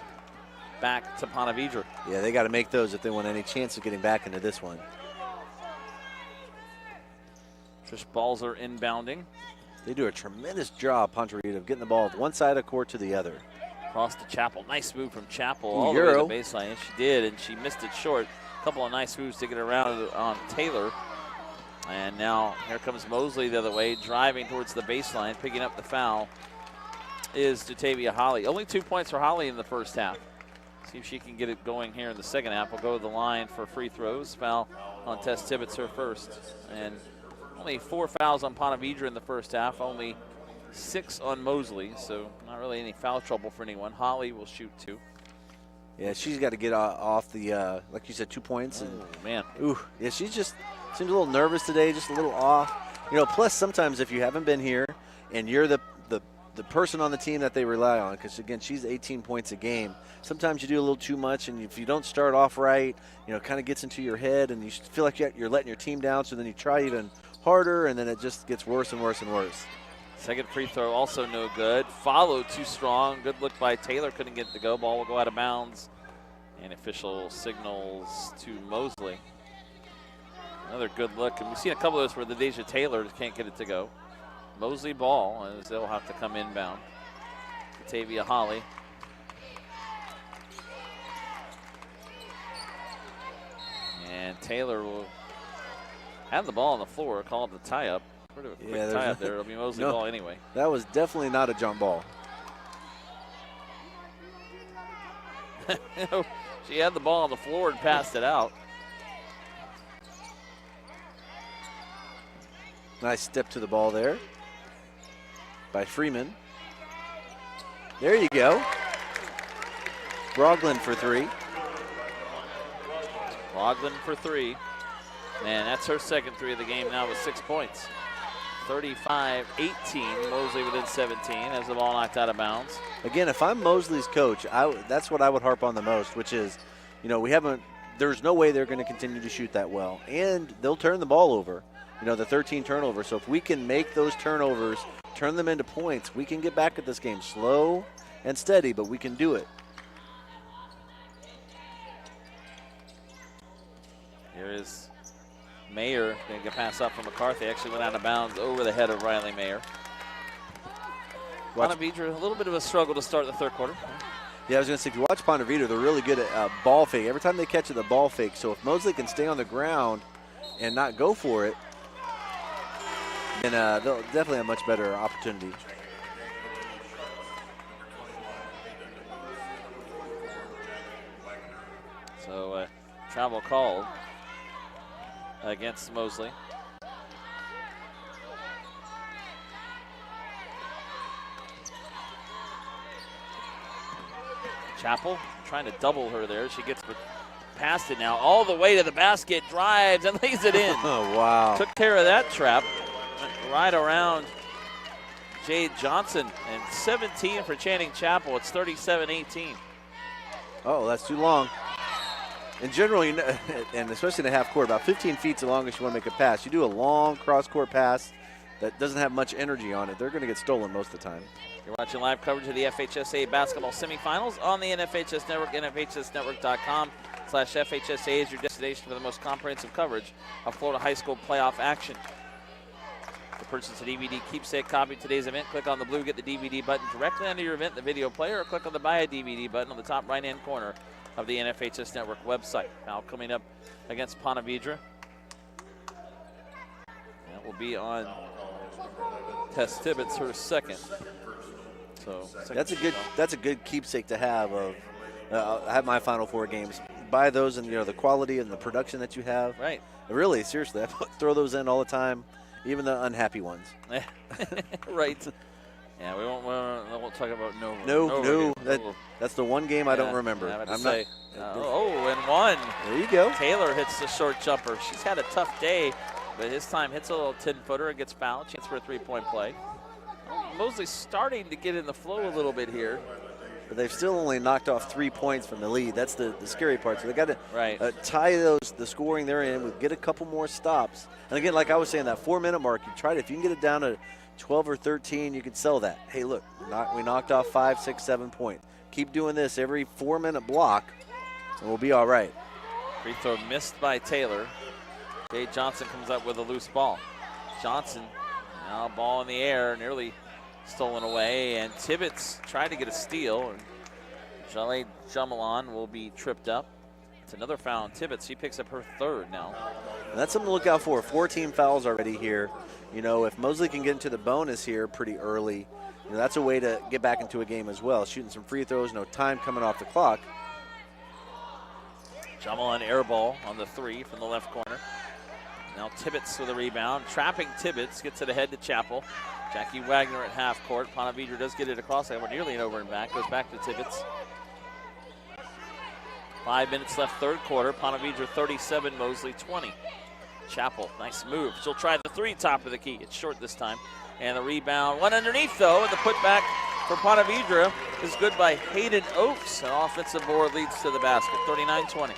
S1: back to Ponte Vedra.
S3: Yeah, they got to make those if they want any chance of getting back into this one.
S1: Trish Balzer inbounding.
S3: They do a tremendous job, Ponte Vedra, of getting the ball from one side of the court to the other.
S1: Across to Chapel. Nice move from Chapel all the way to the baseline. And she did, and she missed it short. A couple of nice moves to get around on Taylor. And now here comes Mosley the other way, driving towards the baseline, picking up the foul is Jatavia Holly. Only 2 points for Holly in the first half. See if she can get it going here in the second half. We'll go to the line for free throws. Foul on Tess Tibbetts, her first. And only 4 fouls on Ponte Vedra in the first half. Only 6 on Mosley, so not really any foul trouble for anyone. Holly will shoot 2.
S3: Yeah, she's got to get off the, like you said, 2 points. And,
S1: man.
S3: Ooh, yeah, she just seems a little nervous today, just a little off. Plus sometimes if you haven't been here and you're the person on the team that they rely on, because, again, she's 18 points a game. Sometimes you do a little too much, and if you don't start off right, it kind of gets into your head, and you feel like you're letting your team down, so then you try even harder, and then it just gets worse and worse and worse.
S1: Second free throw also no good. Followed too strong. Good look by Taylor. Couldn't get it to go. Ball will go out of bounds. And official signals to Mosley. Another good look. And we've seen a couple of those where the Deja Taylor can't get it to go. Mosley ball, as they'll have to come inbound. Jatavia Holly. And Taylor will have the ball on the floor, called the tie-up. Pretty quick tie-up there. It'll be Mosley ball anyway.
S3: That was definitely not a jump ball.
S1: She had the ball on the floor and passed it out.
S3: Nice step to the ball there by Freeman. There you go. Brogland for three.
S1: Brogland for three. And that's her second three of the game now with 6 points. 35-18, Mosley within 17 as the ball knocked out of bounds.
S3: Again, if I'm Mosley's coach, that's what I would harp on the most, which is, there's no way they're going to continue to shoot that well. And they'll turn the ball over, the 13 turnovers. So if we can make those turnovers, turn them into points, we can get back at this game slow and steady, but we can do it.
S1: Here is Mayer going to get passed up from McCarthy. Actually went out of bounds over the head of Riley Mayer. Ponte Vedra, a little bit of a struggle to start the third quarter.
S3: Yeah, I was going to say, if you watch Ponte Vedra, they're really good at ball fake. Every time they catch it, the ball fake. So if Mosley can stay on the ground and not go for it, then they'll definitely have a much better opportunity.
S1: So travel called against Mosley. Chappell trying to double her there. She gets past it now, all the way to the basket, drives and lays it in.
S3: Oh, wow.
S1: Took care of that trap. Went right around Jade Johnson, and 17 for Channing Chappell. It's 37-18.
S3: Oh, that's too long. In general, and especially in the half court, about 15 feet so long as you want to make a pass. You do a long cross-court pass that doesn't have much energy on it, they're going to get stolen most of the time.
S1: You're watching live coverage of the FHSAA basketball semifinals on the NFHS Network. NFHSnetwork.com/FHSAA is your destination for the most comprehensive coverage of Florida high school playoff action. To purchase a DVD keepsake copy of today's event, click on the blue Get the DVD button directly under your event in the video player, or click on the Buy a DVD button on the top right-hand corner of the NFHS Network website. Now coming up against Ponte Vedra. That will be on Tess Tibbetts, her second. So
S3: that's a good keepsake to have. I have my Final Four games. Buy those, and the quality and the production that you have.
S1: Right.
S3: Really, seriously, I throw those in all the time, even the unhappy ones.
S1: Right. Yeah, we won't talk about no.
S3: That's the one game I don't remember.
S1: And one.
S3: There you go.
S1: Taylor hits the short jumper. She's had a tough day, but this time hits a little 10-footer and gets fouled. Chance for a three-point play. Mosley's starting to get in the flow a little bit here.
S3: But they've still only knocked off 3 points from the lead. That's the scary part. So they got to tie the scoring they're in, get a couple more stops. And again, like I was saying, that 4-minute mark, if you can get it down to 12 or 13, you could sell that. Hey, look, we knocked off 5, 6, 7 points. Keep doing this every 4-minute block, and we'll be all right.
S1: Free throw missed by Taylor. Jade Johnson comes up with a loose ball. Johnson, now ball in the air, nearly stolen away, and Tibbetts tried to get a steal, and Jaleh Jamalan will be tripped up. It's another foul on Tibbetts. She picks up her third now.
S3: And that's something to look out for. 14 fouls already here. If Mosley can get into the bonus here pretty early, that's a way to get back into a game as well. Shooting some free throws, no time coming off the clock.
S1: Jamalan air ball on the three from the left corner. Now Tibbetts with a rebound. Trapping Tibbetts, gets it ahead to Chappell. Jackie Wagner at half court. Ponte Vedra does get it across. We're nearly an over and back. Goes back to Tibbetts. 5 minutes left, third quarter. Ponte Vedra 37, Mosley 20. Chappell, nice move. She'll try the three, top of the key. It's short this time. And the rebound, one underneath though, and the putback for Ponte Vedra is good by Hayden Oakes. An offensive board leads to the basket, 39-20.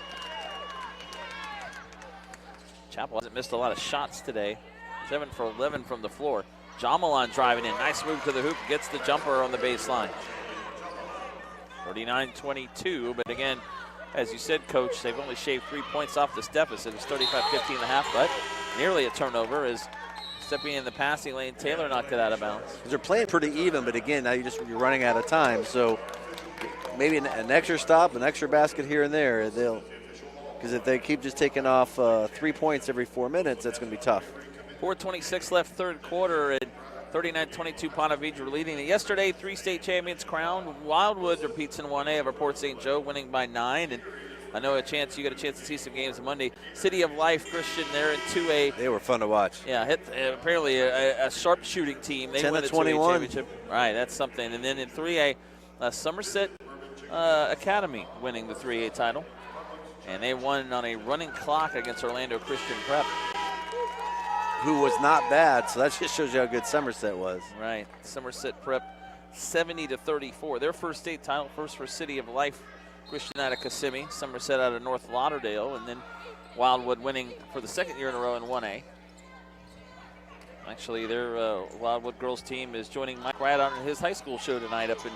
S1: Chappell hasn't missed a lot of shots today. 7 for 11 from the floor. Jamalan driving in, nice move to the hoop, gets the jumper on the baseline. 39-22, but again, as you said, Coach, they've only shaved 3 points off this deficit. It's 35-15 and a half, but nearly a turnover is stepping in the passing lane. Taylor knocked it out of bounds.
S3: They're playing pretty even, but again, now you're running out of time. So maybe an extra stop, an extra basket here and there. Because if they keep just taking off 3 points every 4 minutes, that's going to be tough.
S1: 4:26 left, third quarter, and 39-22 Ponte Vedra leading it. Yesterday, 3 state champions crowned. Wildwood repeats in 1A over Port St. Joe, winning by 9. And I know you got a chance to see some games on Monday. City of Life Christian, they're in 2A.
S3: They were fun to watch.
S1: Yeah, apparently a sharp shooting team. They
S3: 10
S1: win
S3: to
S1: the
S3: 21.
S1: 2A championship. Right, that's something. And then in 3A, Somerset Academy winning the 3A title. And they won on a running clock against Orlando Christian Prep.
S3: Who was not bad, so that just shows you how good Somerset was.
S1: Right, Somerset Prep 70-34. Their first state title, first for City of Life Christian out of Kissimmee, Somerset out of North Lauderdale, and then Wildwood winning for the second year in a row in 1A. Actually, their Wildwood girls team is joining Mike Wright on his high school show tonight up in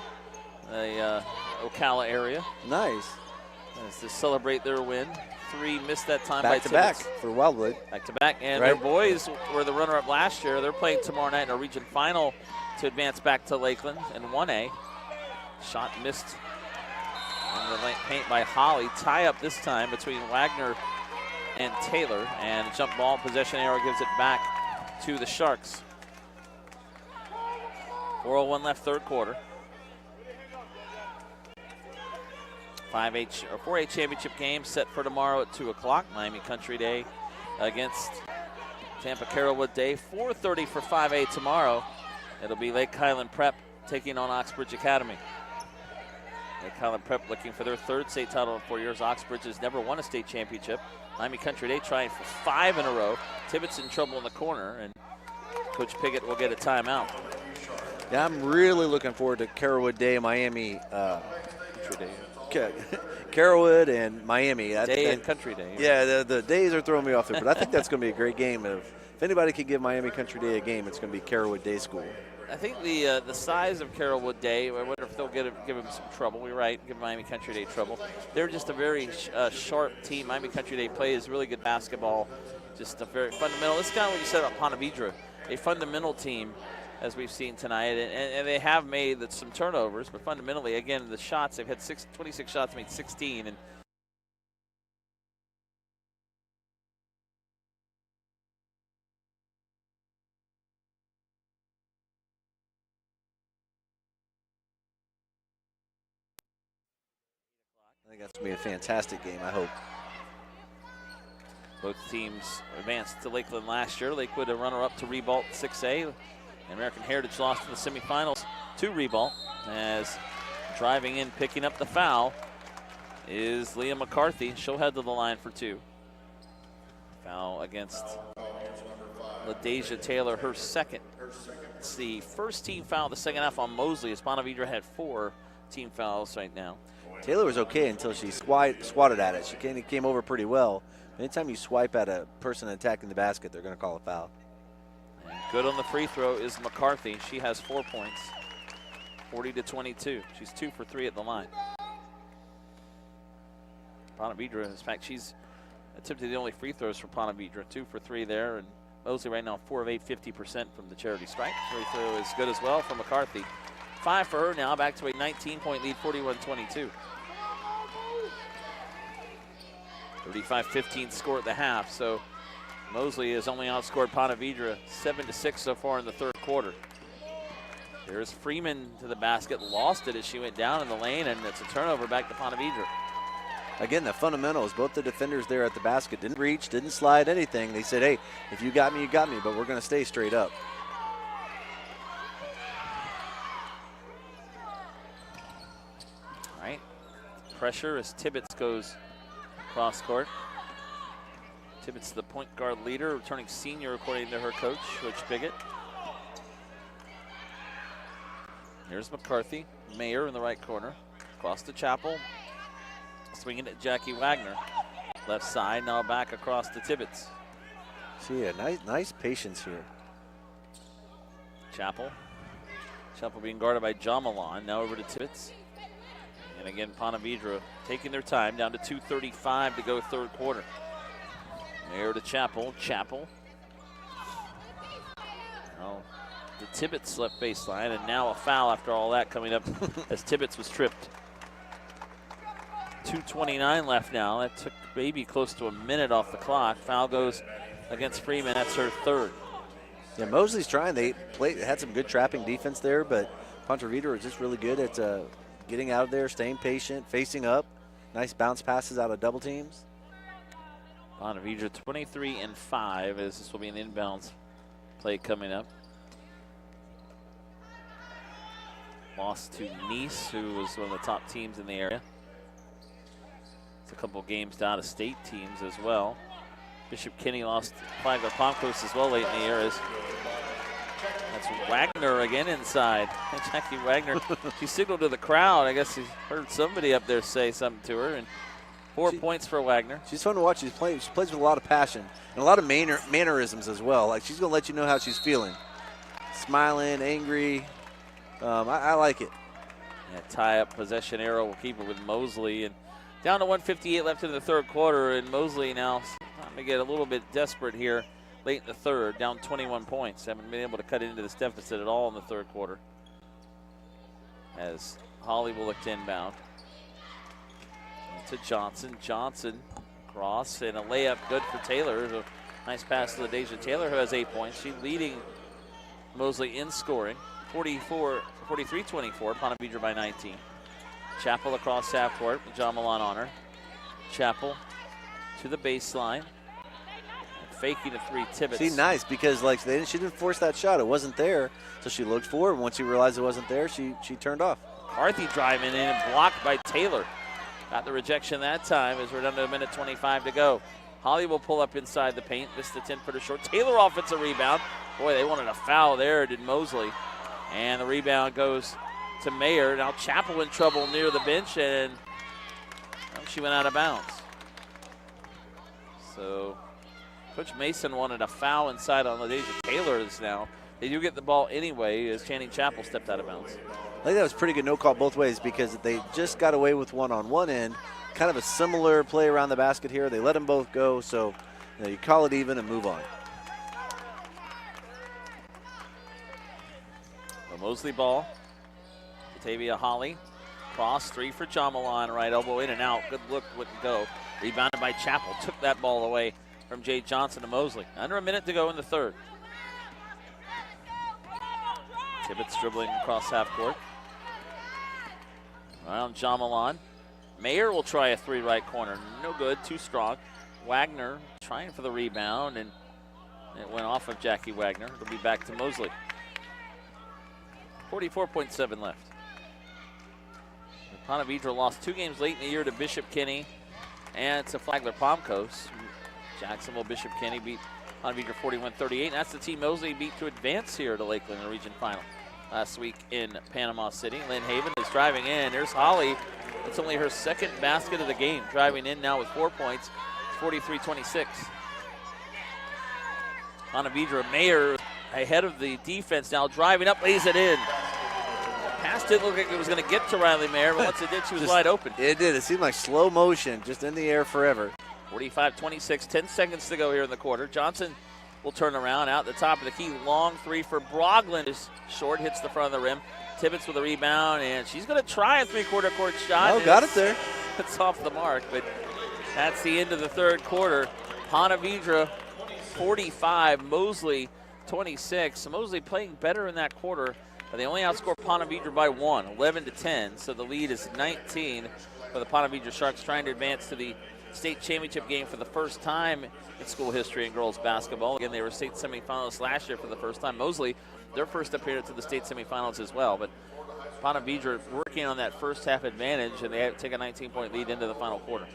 S1: the Ocala area.
S3: Nice.
S1: As to celebrate their win. 3 missed that time
S3: back
S1: by
S3: to back
S1: Tibbetts.
S3: for Wildwood.
S1: Back to back, and
S3: Right.
S1: their boys were the runner-up last year. They're playing tomorrow night in a region final to advance back to Lakeland in 1A. Shot missed in the paint by Holly. Tie up this time between Wagner and Taylor, and a jump ball possession arrow gives it back to the Sharks. 4:01 left, third quarter. 4A championship game set for tomorrow at 2 o'clock. Miami Country Day against Tampa Carrollwood Day. 4:30 for 5A tomorrow. It'll be Lake Highland Prep taking on Oxbridge Academy. Lake Highland Prep looking for their 3rd state title in 4 years. Oxbridge has never won a state championship. Miami Country Day trying for 5 in a row. Tibbetts in trouble in the corner, and Coach Piggott will get a timeout.
S3: Yeah, I'm really looking forward to Carrollwood Day, Miami.
S1: Country Day.
S3: Carrollwood and Miami.
S1: Day and Country Day.
S3: Yeah, the days are throwing me off there, but I think that's going to be a great game. If anybody could give Miami Country Day a game, it's going to be Carrollwood Day School.
S1: I think the size of Carrollwood Day, I wonder if they'll give him some trouble. You're right, give Miami Country Day trouble. They're just a very sharp team. Miami Country Day plays really good basketball, just a very fundamental. This is kind of what you said about Ponte Vedra, a fundamental team, as we've seen tonight, and they have made some turnovers, but fundamentally, again, the shots, they've had 26 shots, made 16, and
S3: I think that's going to be a fantastic game, I hope.
S1: both teams advanced to Lakeland last year. Lakewood a runner-up to Ribault 6A. American Heritage lost in the semifinals to Ribault, as driving in, picking up the foul is Leah McCarthy. She'll head to the line for 2. Foul against LaDeja Taylor, her second. It's the first team foul the second half on Mosley, as Ponte Vedra had 4 team fouls right now.
S3: Taylor was okay until she swatted at it. She came over pretty well. Anytime you swipe at a person attacking the basket, they're going to call a foul.
S1: And good on the free throw is McCarthy. She has 4 points, 40-22. She's 2 for 3 at the line. Ponte Vedra, in fact, she's attempted the only free throws for Ponte Vedra, 2 for 3 there, and Mosley right now 4 of 8, 50% from the charity stripe. Free throw is good as well for McCarthy. 5 for her now, back to a 19-point lead, 41-22. 35-15 score at the half, so Mosley has only outscored Ponte Vedra 7-6 so far in the third quarter. There's Freeman to the basket, lost it as she went down in the lane, and it's a turnover back to Ponte Vedra.
S3: Again, the fundamentals, both the defenders there at the basket didn't reach, didn't slide, anything. They said, hey, if you got me, you got me, but we're going to stay straight up.
S1: All right, pressure as Tibbetts goes cross court. Tibbetts, the point guard leader, returning senior according to her coach, Coach Piggott. Here's McCarthy, Mayer in the right corner. Across to Chapel, swinging at Jackie Wagner. Left side, now back across to Tibbetts.
S3: See, a nice patience here.
S1: Chapel being guarded by Jamalon, now over to Tibbetts. And again, Ponte Vedra taking their time, down to 2:35 to go third quarter. Mayer to Chapel. Now the Tibbetts left baseline, and now a foul after all that coming up as Tibbetts was tripped. 2:29 left now. That took maybe close to a minute off the clock. Foul goes against Freeman. That's her 3rd.
S3: Yeah, Mosley's trying. They had some good trapping defense there, but Ponte Vedra is just really good at getting out of there, staying patient, facing up. Nice bounce passes out of double teams.
S1: Ponte Vedra 23-5 as this will be an inbounds play coming up. Lost to Nice, who was one of the top teams in the area. It's a couple games to out-of-state teams as well. Bishop Kenny lost Flagler Palmcoast as well late in the year. That's Wagner again inside. Jackie Wagner, she signaled to the crowd. I guess she heard somebody up there say something to her. And 4 points for Wagner. She's
S3: fun to watch. She plays with a lot of passion and a lot of mannerisms as well. Like, she's going to let you know how she's feeling. Smiling, angry. I like it.
S1: Yeah, tie-up possession arrow will keep it with Mosley. And down to 1:58 left in the third quarter. And Mosley now time to get a little bit desperate here late in the third, down 21 points. Haven't been able to cut into this deficit at all in the third quarter. As Holly will look to inbound. To Johnson. Johnson cross and a layup good for Taylor. A nice pass to Deja Taylor, who has 8 points. She's leading Mosley in scoring. 43-24, Ponte Vedra by 19. Chappell across half court, John Milan on her. Chappell to the baseline. Faking a three, Tibbetts.
S3: See, nice, because she didn't force that shot. It wasn't there, so she looked for it. Once she realized it wasn't there, she turned off.
S1: Carthy driving in and blocked by Taylor. Got the rejection that time as we're down to 1:25 to go. Holly will pull up inside the paint. Missed the 10-footer short. Taylor offensive rebound. Boy, they wanted a foul there, did Mosley. And the rebound goes to Mayer. Now Chappell in trouble near the bench, and she went out of bounds. So Coach Mason wanted a foul inside on Deja Taylor now. They do get the ball anyway as Channing Chappell stepped out of bounds.
S3: I think that was pretty good no call both ways because they just got away with one on one end. Kind of a similar play around the basket here. They let them both go, so you call it even and move on.
S1: The Mosley ball. Batavia Holly. Cross, three for John Milan, right elbow in and out. Good look, wouldn't go. Rebounded by Chappell. Took that ball away from Jay Johnson to Mosley. Under a minute to go in the third. Tibbetts dribbling across half court. Around John Milan. Mayer will try a three right corner. No good, too strong. Wagner trying for the rebound, and it went off of Jackie Wagner. It'll be back to Mosley. 44.7 left. Ponte Vedra lost 2 games late in the year to Bishop Kenny and to Flagler Palmcoast. Jacksonville Bishop Kenny beat Ponte Vedra 41-38, and that's the team Mosley beat to advance here to Lakeland in the region final last week in Panama City. Lynn Haven is driving in. There's Holly. It's only her second basket of the game. Driving in now with 4 points. It's 43-26. Ponte Vedra Mayer ahead of the defense now, driving up, lays it in. Pass didn't look like it was going to get to Riley Mayer, but once it did, she was wide open.
S3: It did. It seemed like slow motion, just in the air forever.
S1: 45-26, 10 seconds to go here in the quarter. Johnson will turn around out the top of the key. Long three for Brogland is short, hits the front of the rim. Tibbetts with a rebound, and she's going to try a three-quarter court shot.
S3: Oh, got it there.
S1: It's off the mark, but that's the end of the third quarter. Ponte Vedra 45, Mosley 26. Mosley playing better in that quarter, but they only outscored Ponte Vedra by 1, 11-10. So the lead is 19 for the Ponte Vedra Sharks, trying to advance to the state championship game for the first time in school history in girls basketball. Again, they were state semifinalists last year for the first time. Mosley, their first appearance to the state semifinals as well. But Ponte Vedra working on that first half advantage, and they take a 19-point lead into the final quarter.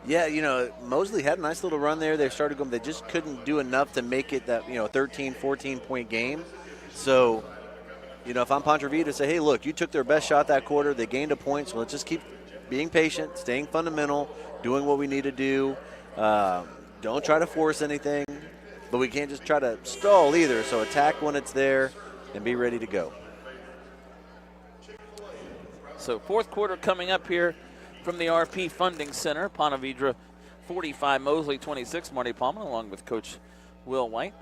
S3: Yeah, Mosley had a nice little run there. They started going, they just couldn't do enough to make it that, 13, 14-point game. So, if I'm Ponte Vedra, say, hey, look, you took their best shot that quarter. They gained a point, so let's just keep being patient, staying fundamental, doing what we need to do. Don't try to force anything, but we can't just try to stall either. So attack when it's there and be ready to go.
S1: So fourth quarter coming up here from the RP Funding Center. Ponte Vedra 45, Mosley 26. Marty Palmer along with Coach Will White.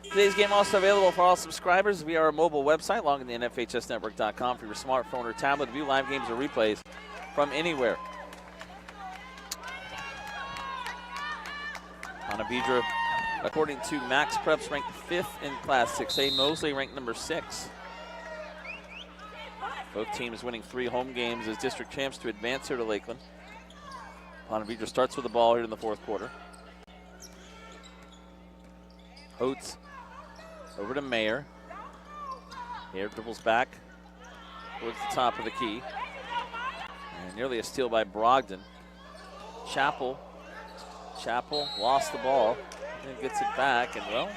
S1: Today's game also available for all subscribers via our mobile website. Log in to NFHSnetwork.com for your smartphone or tablet to view live games or replays from anywhere. Ponte Vedra According to Max Preps, ranked 5th in Class 6A. Mosley ranked number 6. Both teams winning 3 home games as district champs to advance here to Lakeland. Ponte Vedra starts with the ball here in the 4th quarter. Oates over to Mayer. Mayer dribbles back towards the top of the key. And nearly a steal by Brogdon. Chappell lost the ball and gets it back, and well,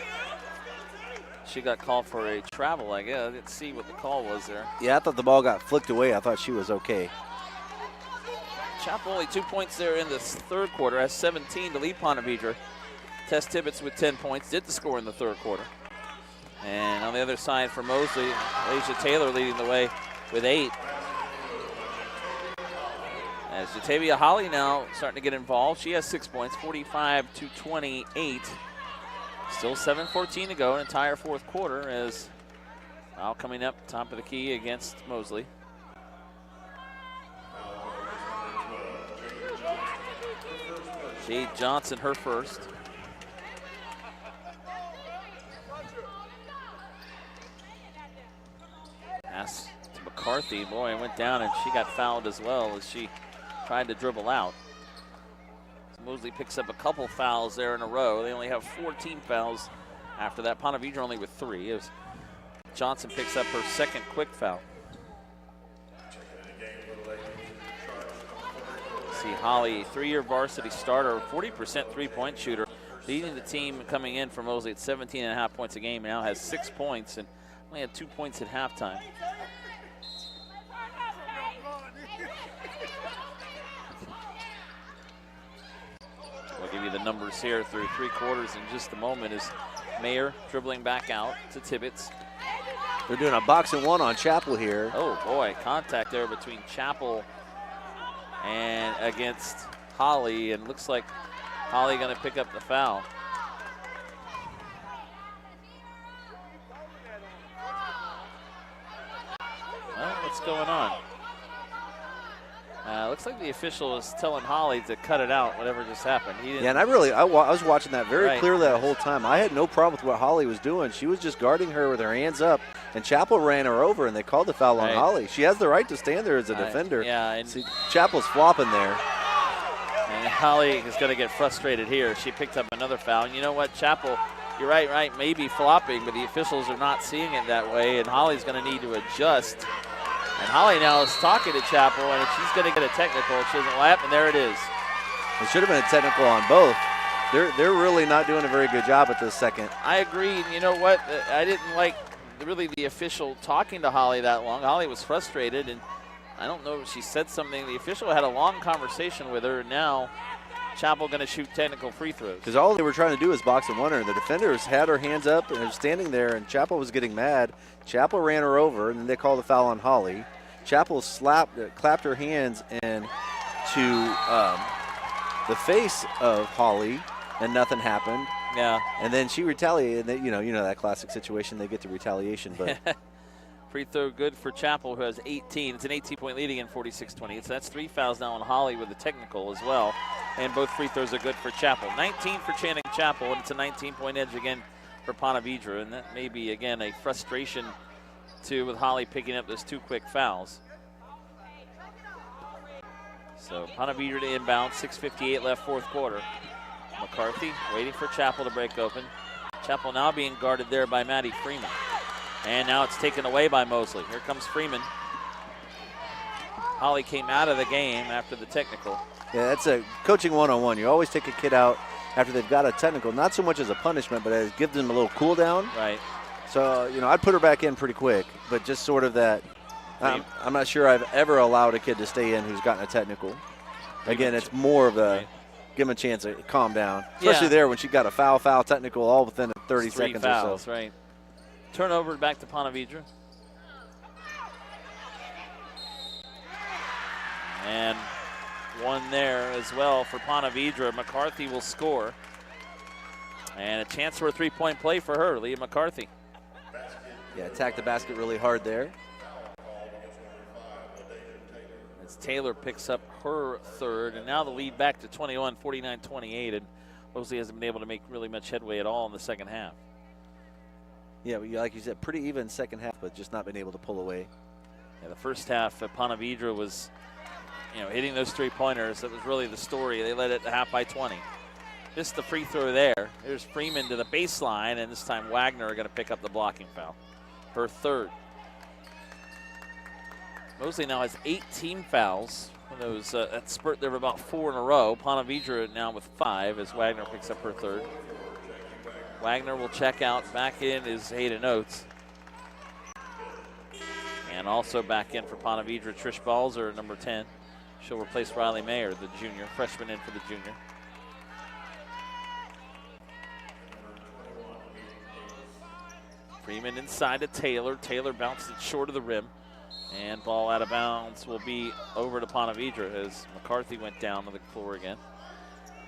S1: she got called for a travel, I guess. I didn't see what the call was there.
S3: Yeah, I thought the ball got flicked away. I thought she was okay.
S1: Chappell only 2 points there in the 3rd quarter, has 17 to lead Ponte Vedra. Tess Tibbetts with 10 points, did the score in the 3rd quarter. And on the other side for Mosley, Asia Taylor leading the way with 8. As Jatavia Holly now starting to get involved. She has 6 points, 45-28. Still 7:14 to go, an entire 4th quarter as foul coming up top of the key against Mosley. Jade Johnson, her first. Pass to McCarthy. Boy, it went down and she got fouled as well as she tried to dribble out. So Mosley picks up a couple fouls there in a row. They only have 14 fouls after that. Ponte Vedra only with 3. As Johnson picks up her 2nd quick foul. See Holly, 3-year varsity starter, 40% three-point shooter, leading the team coming in for Mosley at 17.5 points a game. Now has 6 points and only had 2 points at halftime. We'll give you the numbers here through 3 quarters in just a moment as Mayer dribbling back out to Tibbetts.
S3: They're doing a box and 1 on Chappell here.
S1: Oh boy, contact there between Chappell and against Holly, and looks like Holly gonna pick up the foul. Well, what's going on? Looks like the official is telling Holly to cut it out, whatever just happened. He didn't.
S3: Yeah, and I was watching that very clearly that whole time. I had no problem with what Holly was doing. She was just guarding her with her hands up, and Chappell ran her over, and they called the foul on Holly. She has the right to stand there as a defender.
S1: Yeah, and
S3: see, Chappell's flopping there.
S1: And Holly is going to get frustrated here. She picked up another foul. And you know what, Chappell, you're right, maybe flopping, but the officials are not seeing it that way, and Holly's going to need to adjust. And Holly now is talking to Chappell, and if she's going to get a technical, she doesn't lap, and there it is.
S3: It should have been a technical on both. They're really not doing a very good job at this second.
S1: I agree. And you know what? I didn't like really the official talking to Holly that long. Holly was frustrated, and I don't know if she said something. The official had a long conversation with her, and now Chappell going to shoot technical free throws.
S3: Because all they were trying to do was box and 1 her. The defenders had her hands up and was standing there, and Chappell was getting mad. Chappell ran her over, and then they called the foul on Holly. Chappell clapped her hands and to the face of Holly, and nothing happened.
S1: Yeah.
S3: And then she retaliated. And you know that classic situation. They get the retaliation, but.
S1: Free throw good for Chappell, who has 18. It's an 18-point lead again, 46-28. So that's 3 fouls now on Holly with the technical as well. And both free throws are good for Chappell. 19 for Channing Chappell, and it's a 19-point edge again for Ponte Vedra. And that may be, again, a frustration, too, with Holly picking up those 2 quick fouls. So Ponte Vedra to inbound, 6:58 left, 4th quarter. McCarthy waiting for Chappell to break open. Chappell now being guarded there by Maddie Freeman. And now it's taken away by Mosley. Here comes Freeman. Holly came out of the game after the technical.
S3: Yeah, that's a coaching 101. You always take a kid out after they've got a technical, not so much as a punishment, but as give them a little cool down.
S1: Right.
S3: So, I'd put her back in pretty quick, but just sort of that. I'm not sure I've ever allowed a kid to stay in who's gotten a technical. Again, it's more of a give him a chance to calm down. Especially there when she got a foul, technical, all within 30 seconds
S1: fouls,
S3: or so.
S1: Right. Turnover back to Ponte Vedra. And 1 there as well for Ponte Vedra. McCarthy will score. And a chance for a 3-point play for her, Leah McCarthy.
S3: Yeah, attacked the basket really hard there. As
S1: Taylor picks up her 3rd, and now the lead back to 21, 49-28. And Mosley hasn't been able to make really much headway at all in the second half.
S3: Yeah, like you said, pretty even second half, but just not been able to pull away.
S1: Yeah, the first half, Ponte Vedra was, hitting those 3-pointers. That was really the story. They led it at half by 20. Missed the free throw there. Here's Freeman to the baseline, and this time Wagner are going to pick up the blocking foul. Her third. Mosley now has 8 team fouls. Those that spurt there of about 4 in a row. Ponte Vedra now with 5 as Wagner picks up her third. Wagner will check out. Back in is Hayden Oates. And also back in for Ponte Vedra, Trish Balzer, number 10. She'll replace Riley Mayer, the junior, freshman in for the junior. Freeman inside to Taylor. Taylor bounced it short of the rim. And ball out of bounds will be over to Ponte Vedra as McCarthy went down to the floor again.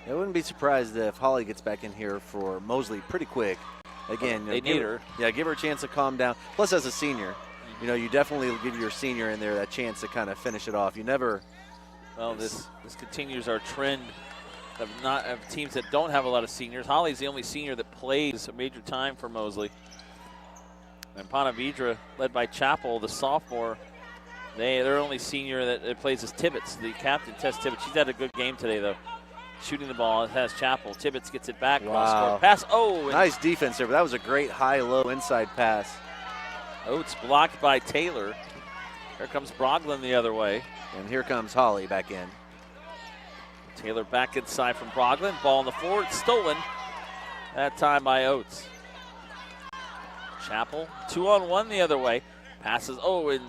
S3: I wouldn't be surprised if Holly gets back in here for Mosley pretty quick. Again,
S1: they need her.
S3: Yeah, give her a chance to calm down. Plus, as a senior, you definitely give your senior in there that chance to kind of finish it off. You never.
S1: Well, this continues our trend of teams that don't have a lot of seniors. Holly's the only senior that plays a major time for Mosley. And Ponte Vedra, led by Chappell, the sophomore, their only senior that plays is Tibbetts, the captain, Tess Tibbetts. She's had a good game today, though. Shooting the ball, it has Chappell. Tibbetts gets it back.
S3: Wow.
S1: Pass. Oh!
S3: Nice defense there, but that was a great high-low inside pass.
S1: Oates blocked by Taylor. Here comes Brogdon the other way.
S3: And here comes Holly back in.
S1: Taylor back inside from Brogdon. Ball on the floor. It's stolen. That time by Oates. Chappell, 2-on-1 the other way. Passes. Oh, and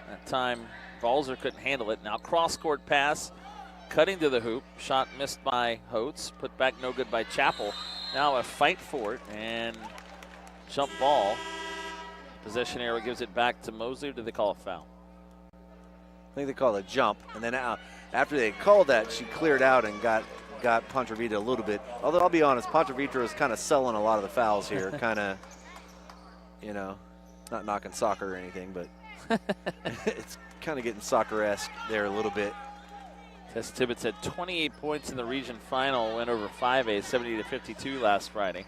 S1: that time Balzer couldn't handle it. Now cross-court pass. Cutting to the hoop. Shot missed by Oates. Put back no good by Chappell. Now a fight for it and jump ball. Possession arrow gives it back to Mosley, or did they call a foul?
S3: I think they called a jump. And then after they called that, she cleared out and got Ponte Vedra a little bit. Although I'll be honest, Ponte Vedra is kind of selling a lot of the fouls here. Kind of, not knocking soccer or anything, but it's kind of getting soccer-esque there a little bit.
S1: Tess Tibbetts had 28 points in the region final, went over 5A, 70-52 last Friday.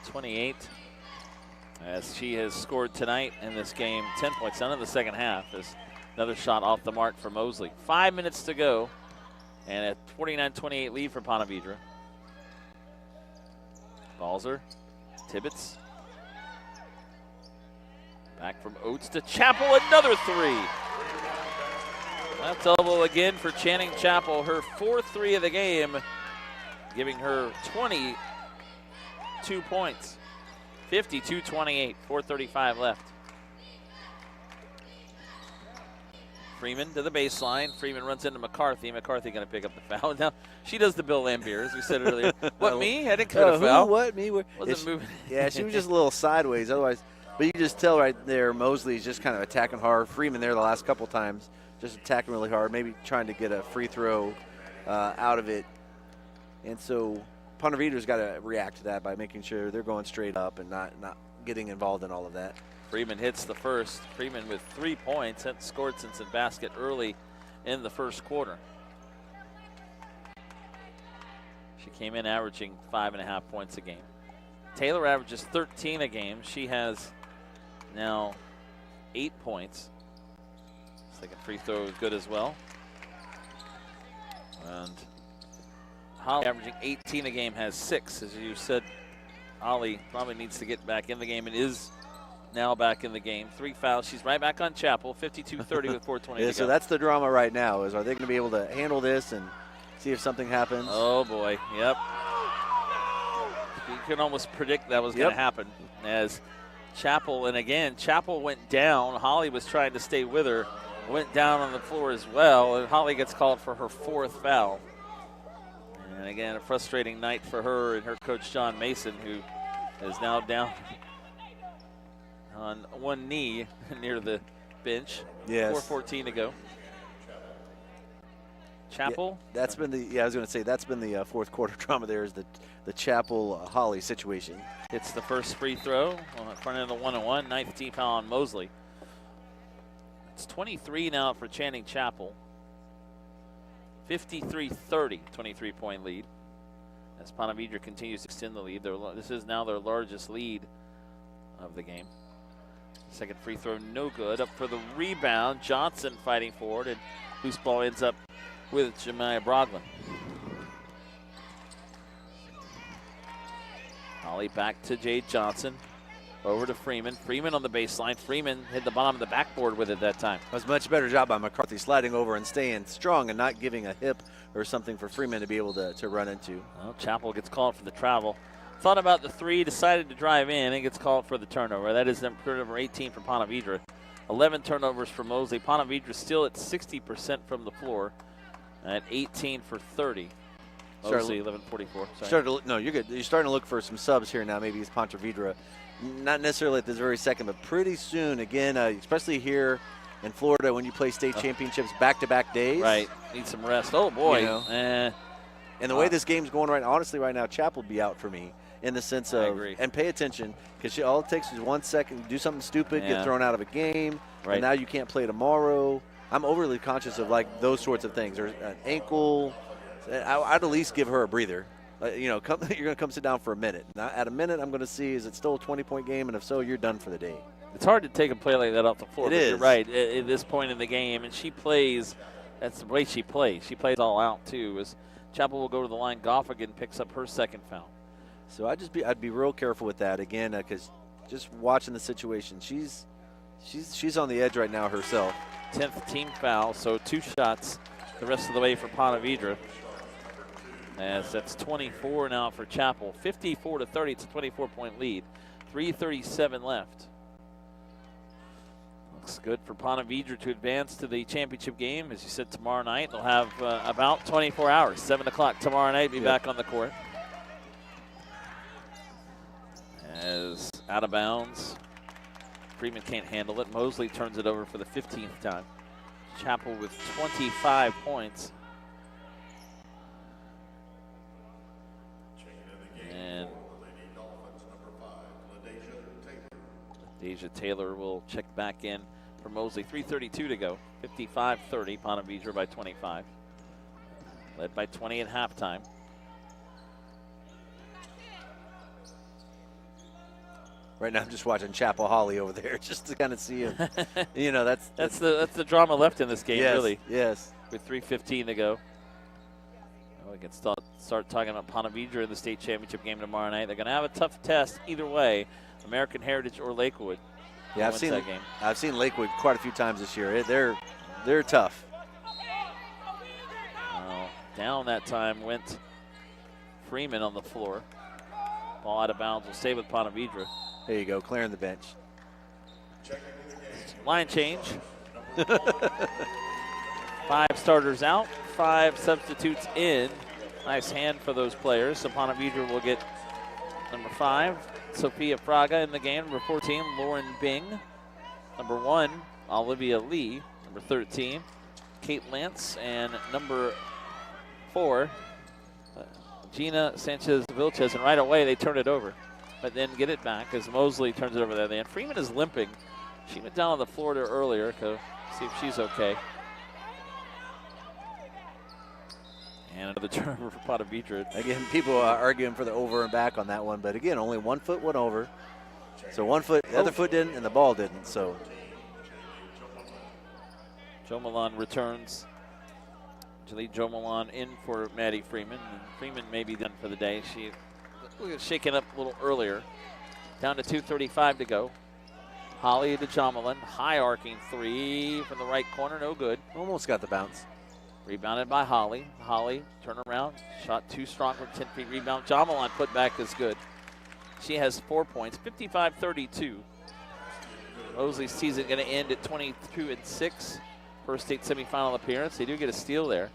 S1: 28, as she has scored tonight in this game, 10 points, none in the second half. There's another shot off the mark for Mosley. 5 minutes to go, and a 49-28 lead for Ponte Vedra. Balzer, Tibbetts. Back from Oates to Chappell, another three. That double again for Channing Chappell, her 4th three of the game, giving her 22 points. 52-28, 4:35 left. Freeman to the baseline. Freeman runs into McCarthy. McCarthy going to pick up the foul. Now, she does the Bill Lambier, as we said earlier. What, me? I didn't commit a foul.
S3: What, me?
S1: Wasn't moving.
S3: Yeah, she was just a little sideways. Otherwise, but you can just tell right there, Mosley's just kind of attacking hard. Freeman there the last couple times, just attacking really hard, maybe trying to get a free throw out of it. And so Ponte Vedra's got to react to that by making sure they're going straight up and not getting involved in all of that.
S1: Freeman hits the first. Freeman with 3 points, hadn't scored since a basket early in the first quarter. She came in averaging 5.5 points a game. Taylor averages 13 a game. She has now 8 points. Second free throw is good as well. And Holly averaging 18 a game has 6. As you said, Holly probably needs to get back in the game and is now back in the game. 3 fouls. She's right back on Chappell. 52-30 with 4:20 to go.
S3: So that's the drama right now, is are they going to be able to handle this and see if something happens?
S1: Oh, boy. Yep. You can almost predict that was going to happen as Chappell, and again, Chappell went down. Holly was trying to stay with her, went down on the floor as well, and Holly gets called for her 4th foul. And again, a frustrating night for her and her coach, John Mason, who is now down on one knee near the bench.
S3: Yes.
S1: 4:14 to go. Chappell.
S3: Yeah, that's been the I was going to say that's been the fourth quarter drama. There is the Chappell Holly situation.
S1: Hits the first free throw on front end of the 1-on-1. 9th team foul on Mosley. It's 23 now for Channing Chappell. 53-30, 23-point lead. as Ponte Vedra continues to extend the lead. This is now their largest lead of the game. Second free throw, no good. Up for the rebound, Johnson fighting forward, and loose ball ends up with Jemiah Brogdon. Holly back to Jade Johnson. Over to Freeman. Freeman on the baseline. Freeman hit the bottom of the backboard with it that time.
S3: That was a much better job by McCarthy sliding over and staying strong and not giving a hip or something for Freeman to be able to run into.
S1: Well, Chapel gets called for the travel. Thought about the three, decided to drive in, and gets called for the turnover. That is turnover 18 for Ponte Vedra. 11 turnovers for Mosley. Ponte Vedra still at 60% from the floor at 18 for 30. Mosley 11-44.
S3: No, you're good. You're starting to look for some subs here now. Maybe it's Ponte Vedra. Not necessarily at this very second, but pretty soon, again, especially here in Florida when you play state championships back-to-back days.
S1: Right. Need some rest. Oh, boy.
S3: You know, and the way this game's going honestly right now, Chapel would be out for me in the sense of,
S1: I agree.
S3: And pay attention, because all it takes is 1 second, do something stupid, get thrown out of a game,
S1: right.
S3: And now you can't play tomorrow. I'm overly conscious of, like, those sorts of things. There's an ankle. I'd at least give her a breather. You're going to come sit down for a minute. Now, at a minute, I'm going to see, is it still a 20-point game? And if so, you're done for the day.
S1: It's hard to take a play like that off the floor.
S3: It is.
S1: You're right. At this point in the game, and she plays, that's the way she plays. She plays all out, too. As Chapel will go to the line. Goffigan picks up her second foul.
S3: So I'd be real careful with that, again, because just watching the situation, she's on the edge right now herself.
S1: 10th team foul, so 2 shots the rest of the way for Ponte Vedra. As that's 24 now for Chapel. 54-30, it's a 24-point lead. 3:37 left. Looks good for Ponte Vedra to advance to the championship game. As you said, tomorrow night they'll have about 24 hours. 7 o'clock tomorrow night, be back on the court. As out of bounds, Freeman can't handle it. Mosley turns it over for the 15th time. Chapel with 25 points. And Deja Taylor will check back in for Mosley. 3:32 to go. 55-30. Ponte Vedra by 25. Led by 20 at halftime.
S3: Right now, I'm just watching Chapel Holly over there just to kind of see him. That's
S1: the drama left in this game,
S3: yes,
S1: really.
S3: Yes.
S1: With 3:15 to go. We can start talking about Ponte Vedra in the state championship game tomorrow night. They're going to have a tough test either way, American Heritage or Lakewood.
S3: Yeah, I've seen Lakewood quite a few times this year. They're tough.
S1: Down that time went Freeman on the floor. Ball out of bounds will stay with Ponte Vedra.
S3: There you go, clearing the bench.
S1: Line change. 5 starters out, 5 substitutes in. Nice hand for those players. So Ponte Vedra will get number 5, Sophia Fraga in the game. Number 14, Lauren Bing. Number 1, Olivia Lee. Number 13, Kate Lance. And number 4, Gina Sanchez-Vilches. And right away they turn it over. But then get it back as Mosley turns it over there. And Freeman is limping. She went down on the floor earlier to see if she's okay. And another turnover for Ponte Vedra.
S3: Again, people are arguing for the over and back on that one, but again, only 1 foot went over. So 1 foot, the other foot didn't, and the ball didn't. So
S1: Joe Milan returns to lead Joe Milan in for Maddie Freeman. And Freeman may be done for the day. She was shaken up a little earlier. Down to 2:35 to go. Holly to Jomelin. High arcing 3 from the right corner, no good.
S3: Almost got the bounce.
S1: Rebounded by Holly. Holly, turn around. Shot too strong from 10 feet. Rebound. Jomelin put back is good. She has 4 points. 55-32. Mosley's season going to end at 22-6. First state semifinal appearance. They do get a steal there.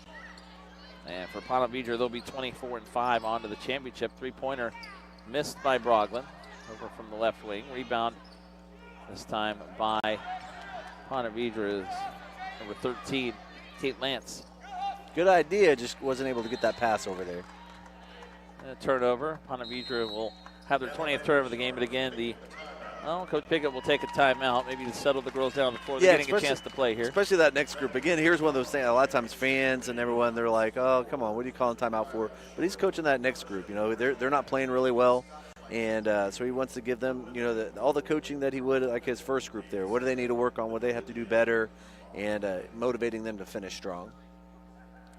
S1: And for Ponte Vedra, they'll be 24-5 on to the championship. 3-pointer missed by Brogdon. Over from the left wing. Rebound this time by Ponte Vedra's number 13, Kate Lance.
S3: Good idea, just wasn't able to get that pass over there.
S1: And a turnover. Ponte Vedra will have their 20th turnover of the game, but again, the Well, Coach Pickett will take a timeout, maybe to settle the girls down before they're getting a chance to play here.
S3: Especially that next group. Again, here's one of those things. A lot of times fans and everyone, they're like, oh, come on, what are you calling timeout for? But he's coaching that next group. You know, they're not playing really well. And so he wants to give them, you know, all the coaching that he would like his first group there. What do they need to work on? What do they have to do better? And motivating them to finish strong.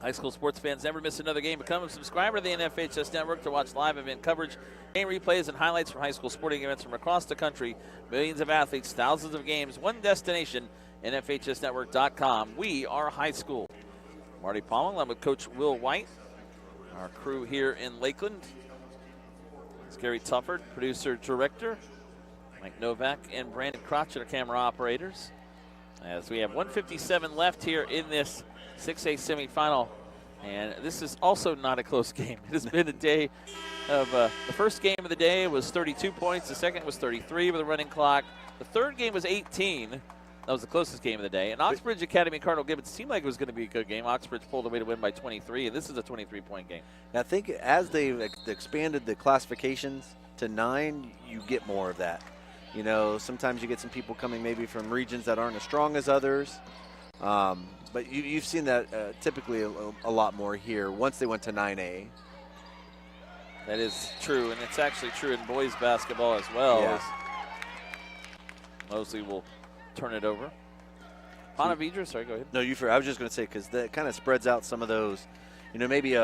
S1: High school sports fans, never miss another game. Become a subscriber to the FHS Network to watch live event coverage, game replays, and highlights from high school sporting events from across the country. Millions of athletes, thousands of games, one destination, FHSNetwork.com. We are high school. Marty Palmer, I'm with Coach Will White. Our crew here in Lakeland. It's Gary Tufford, producer, director. Mike Novak and Brandon Crotch are camera operators. As we have 1:57 left here in this 6A semifinal, and this is also not a close game. It has been a day of the first game of the day was 32 points. The second was 33 with a running clock. The third game was 18. That was the closest game of the day. And Oxbridge Academy Cardinal Gibbons seemed like it was going to be a good game. Oxbridge pulled away to win by 23, and this is a 23-point game.
S3: And I think as they've expanded the classifications to 9, you get more of that. You know, sometimes you get some people coming maybe from regions that aren't as strong as others. But you've seen that typically a lot more here once they went to 9A.
S1: That is true, and it's actually true in boys basketball as well.
S3: Yeah.
S1: Mosley will turn it over. Ponte Vedra, sorry, go ahead.
S3: No, I was just going to say, because that kind of spreads out some of those, you know, maybe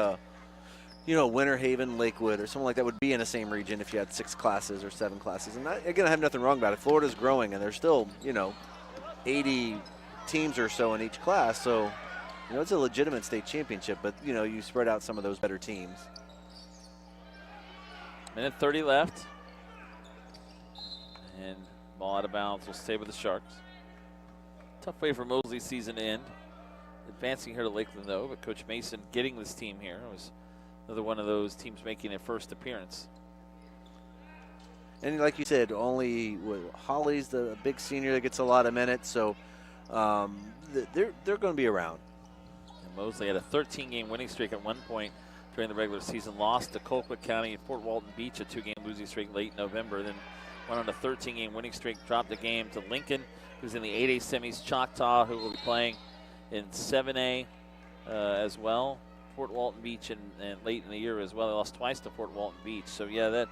S3: Winter Haven, Lakewood, or something like that would be in the same region if you had 6 classes or 7 classes. And again, I have nothing wrong about it. Florida's growing, and there's still, 80 teams or so in each class. So, it's a legitimate state championship, but, you spread out some of those better teams.
S1: Minute 30 left. And ball out of bounds will stay with the Sharks. Tough way for Mosley's season to end. Advancing here to Lakeland, though, but Coach Mason getting this team here. It was another one of those teams making their first appearance.
S3: And like you said, Holly's the big senior that gets a lot of minutes, so they're going to be around.
S1: And Mosley had a 13-game winning streak at one point during the regular season. Lost to Colquitt County and Fort Walton Beach, a 2-game losing streak late November. Then went on a 13-game winning streak, dropped the game to Lincoln, who's in the 8A semis. Choctaw, who will be playing in 7A as well. Fort Walton Beach and late in the year as well. They lost twice to Fort Walton Beach. So, yeah,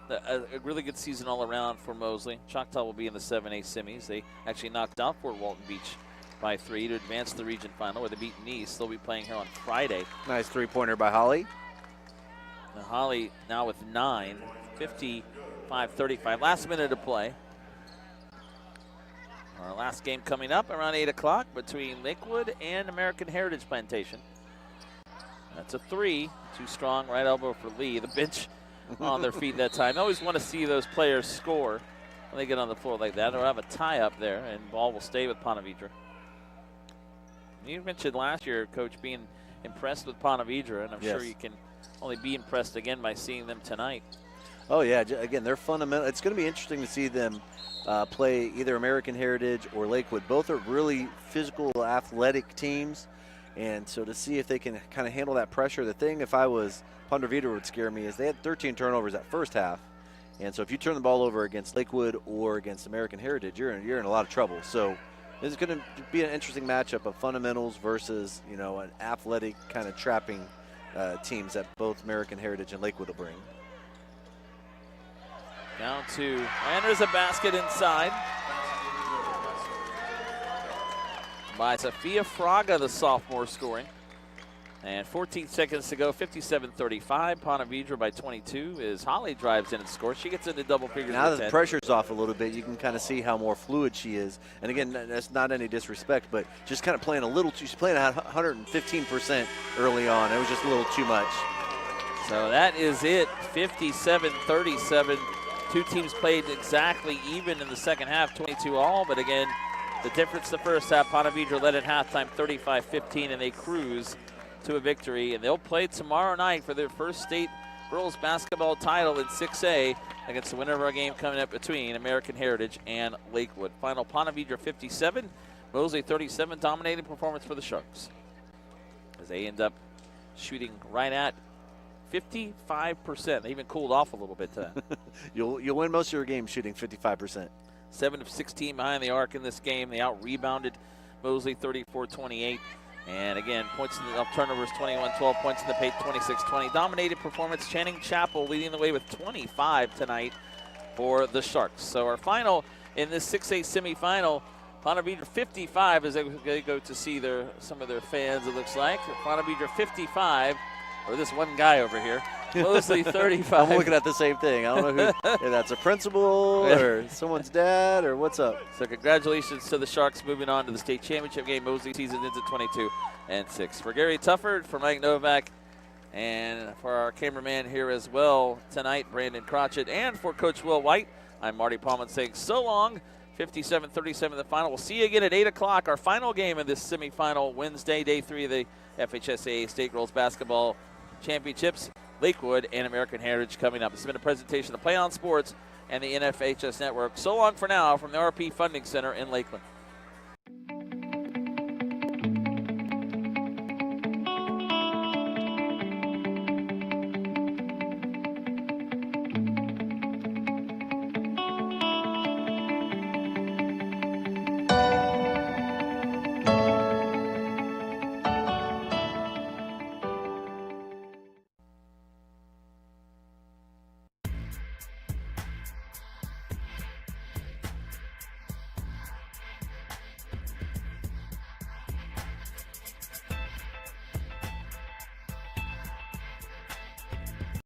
S1: a really good season all around for Mosley. Choctaw will be in the 7A semis. They actually knocked out Fort Walton Beach by 3 to advance to the region final, where they beat Nice. They'll be playing here on Friday.
S3: Nice three-pointer by Holly.
S1: And Holly now with 9, 55-35. Last minute to play. Our last game coming up around 8 o'clock between Lakewood and American Heritage Plantation. That's a 3. Too strong, right elbow for Lee. The bench on their feet that time. I always want to see those players score when they get on the floor like that, or have a tie up there, and ball will stay with Ponte Vedra. You mentioned last year, Coach, being impressed with Ponte Vedra, and I'm sure you can only be impressed again by seeing them tonight.
S3: Oh, yeah. Again, they're fundamental. It's going to be interesting to see them play either American Heritage or Lakewood. Both are really physical, athletic teams. And so to see if they can kind of handle that pressure. The thing, if I was Ponte Vedra, would scare me is they had 13 turnovers that first half. And so if you turn the ball over against Lakewood or against American Heritage, you're in a lot of trouble. So this is going to be an interesting matchup of fundamentals versus, an athletic kind of trapping teams that both American Heritage and Lakewood will bring.
S1: Down to, and there's a basket inside by Sophia Fraga, the sophomore, scoring. And 14 seconds to go, 57-35. Ponte Vedra by 22 as Holly drives in and scores. She gets into double figures.
S3: Now that the pressure's off a little bit, you can kind of see how more fluid she is. And again, that's not any disrespect, but just kind of playing a little too, she's playing at 115% early on. It was just a little too much.
S1: So that is it, 57-37. Two teams played exactly even in the second half, 22 all, but again, the difference the first half, Ponte Vedra led at halftime 35-15, and they cruise to a victory. And they'll play tomorrow night for their first state girls basketball title in 6A against the winner of our game coming up between American Heritage and Lakewood. Final Ponte Vedra 57, Mosley 37, dominating performance for the Sharks, as they end up shooting right at 55%. They even cooled off a little bit today.
S3: You'll win most of your games shooting 55%.
S1: 7 of 16 behind the arc in this game. They out-rebounded Mosley 34-28. And again, points in the turnovers 21-12, points in the paint 26-20. Dominated performance. Channing Chapel leading the way with 25 tonight for the Sharks. So our final in this 6A semifinal, Ponte Vedra 55 as they go to see some of their fans, it looks like. Ponte Vedra 55, or this one guy over here. Mosley 35.
S3: I'm looking at the same thing. I don't know who, if that's a principal or someone's dad or what's up.
S1: So congratulations to the Sharks moving on to the state championship game. Mosley season ends at 22-6. For Gary Tufford, for Mike Novak, and for our cameraman here as well tonight, Brandon Crotchett, and for Coach Will White, I'm Marty Palman saying so long. 57-37 the final. We'll see you again at 8 o'clock. Our final game of this semifinal Wednesday, day 3 of the FHSAA State Girls Basketball Championships. Lakewood and American Heritage coming up. This has been a presentation of Play On Sports and the NFHS Network. So long for now from the RP Funding Center in Lakeland.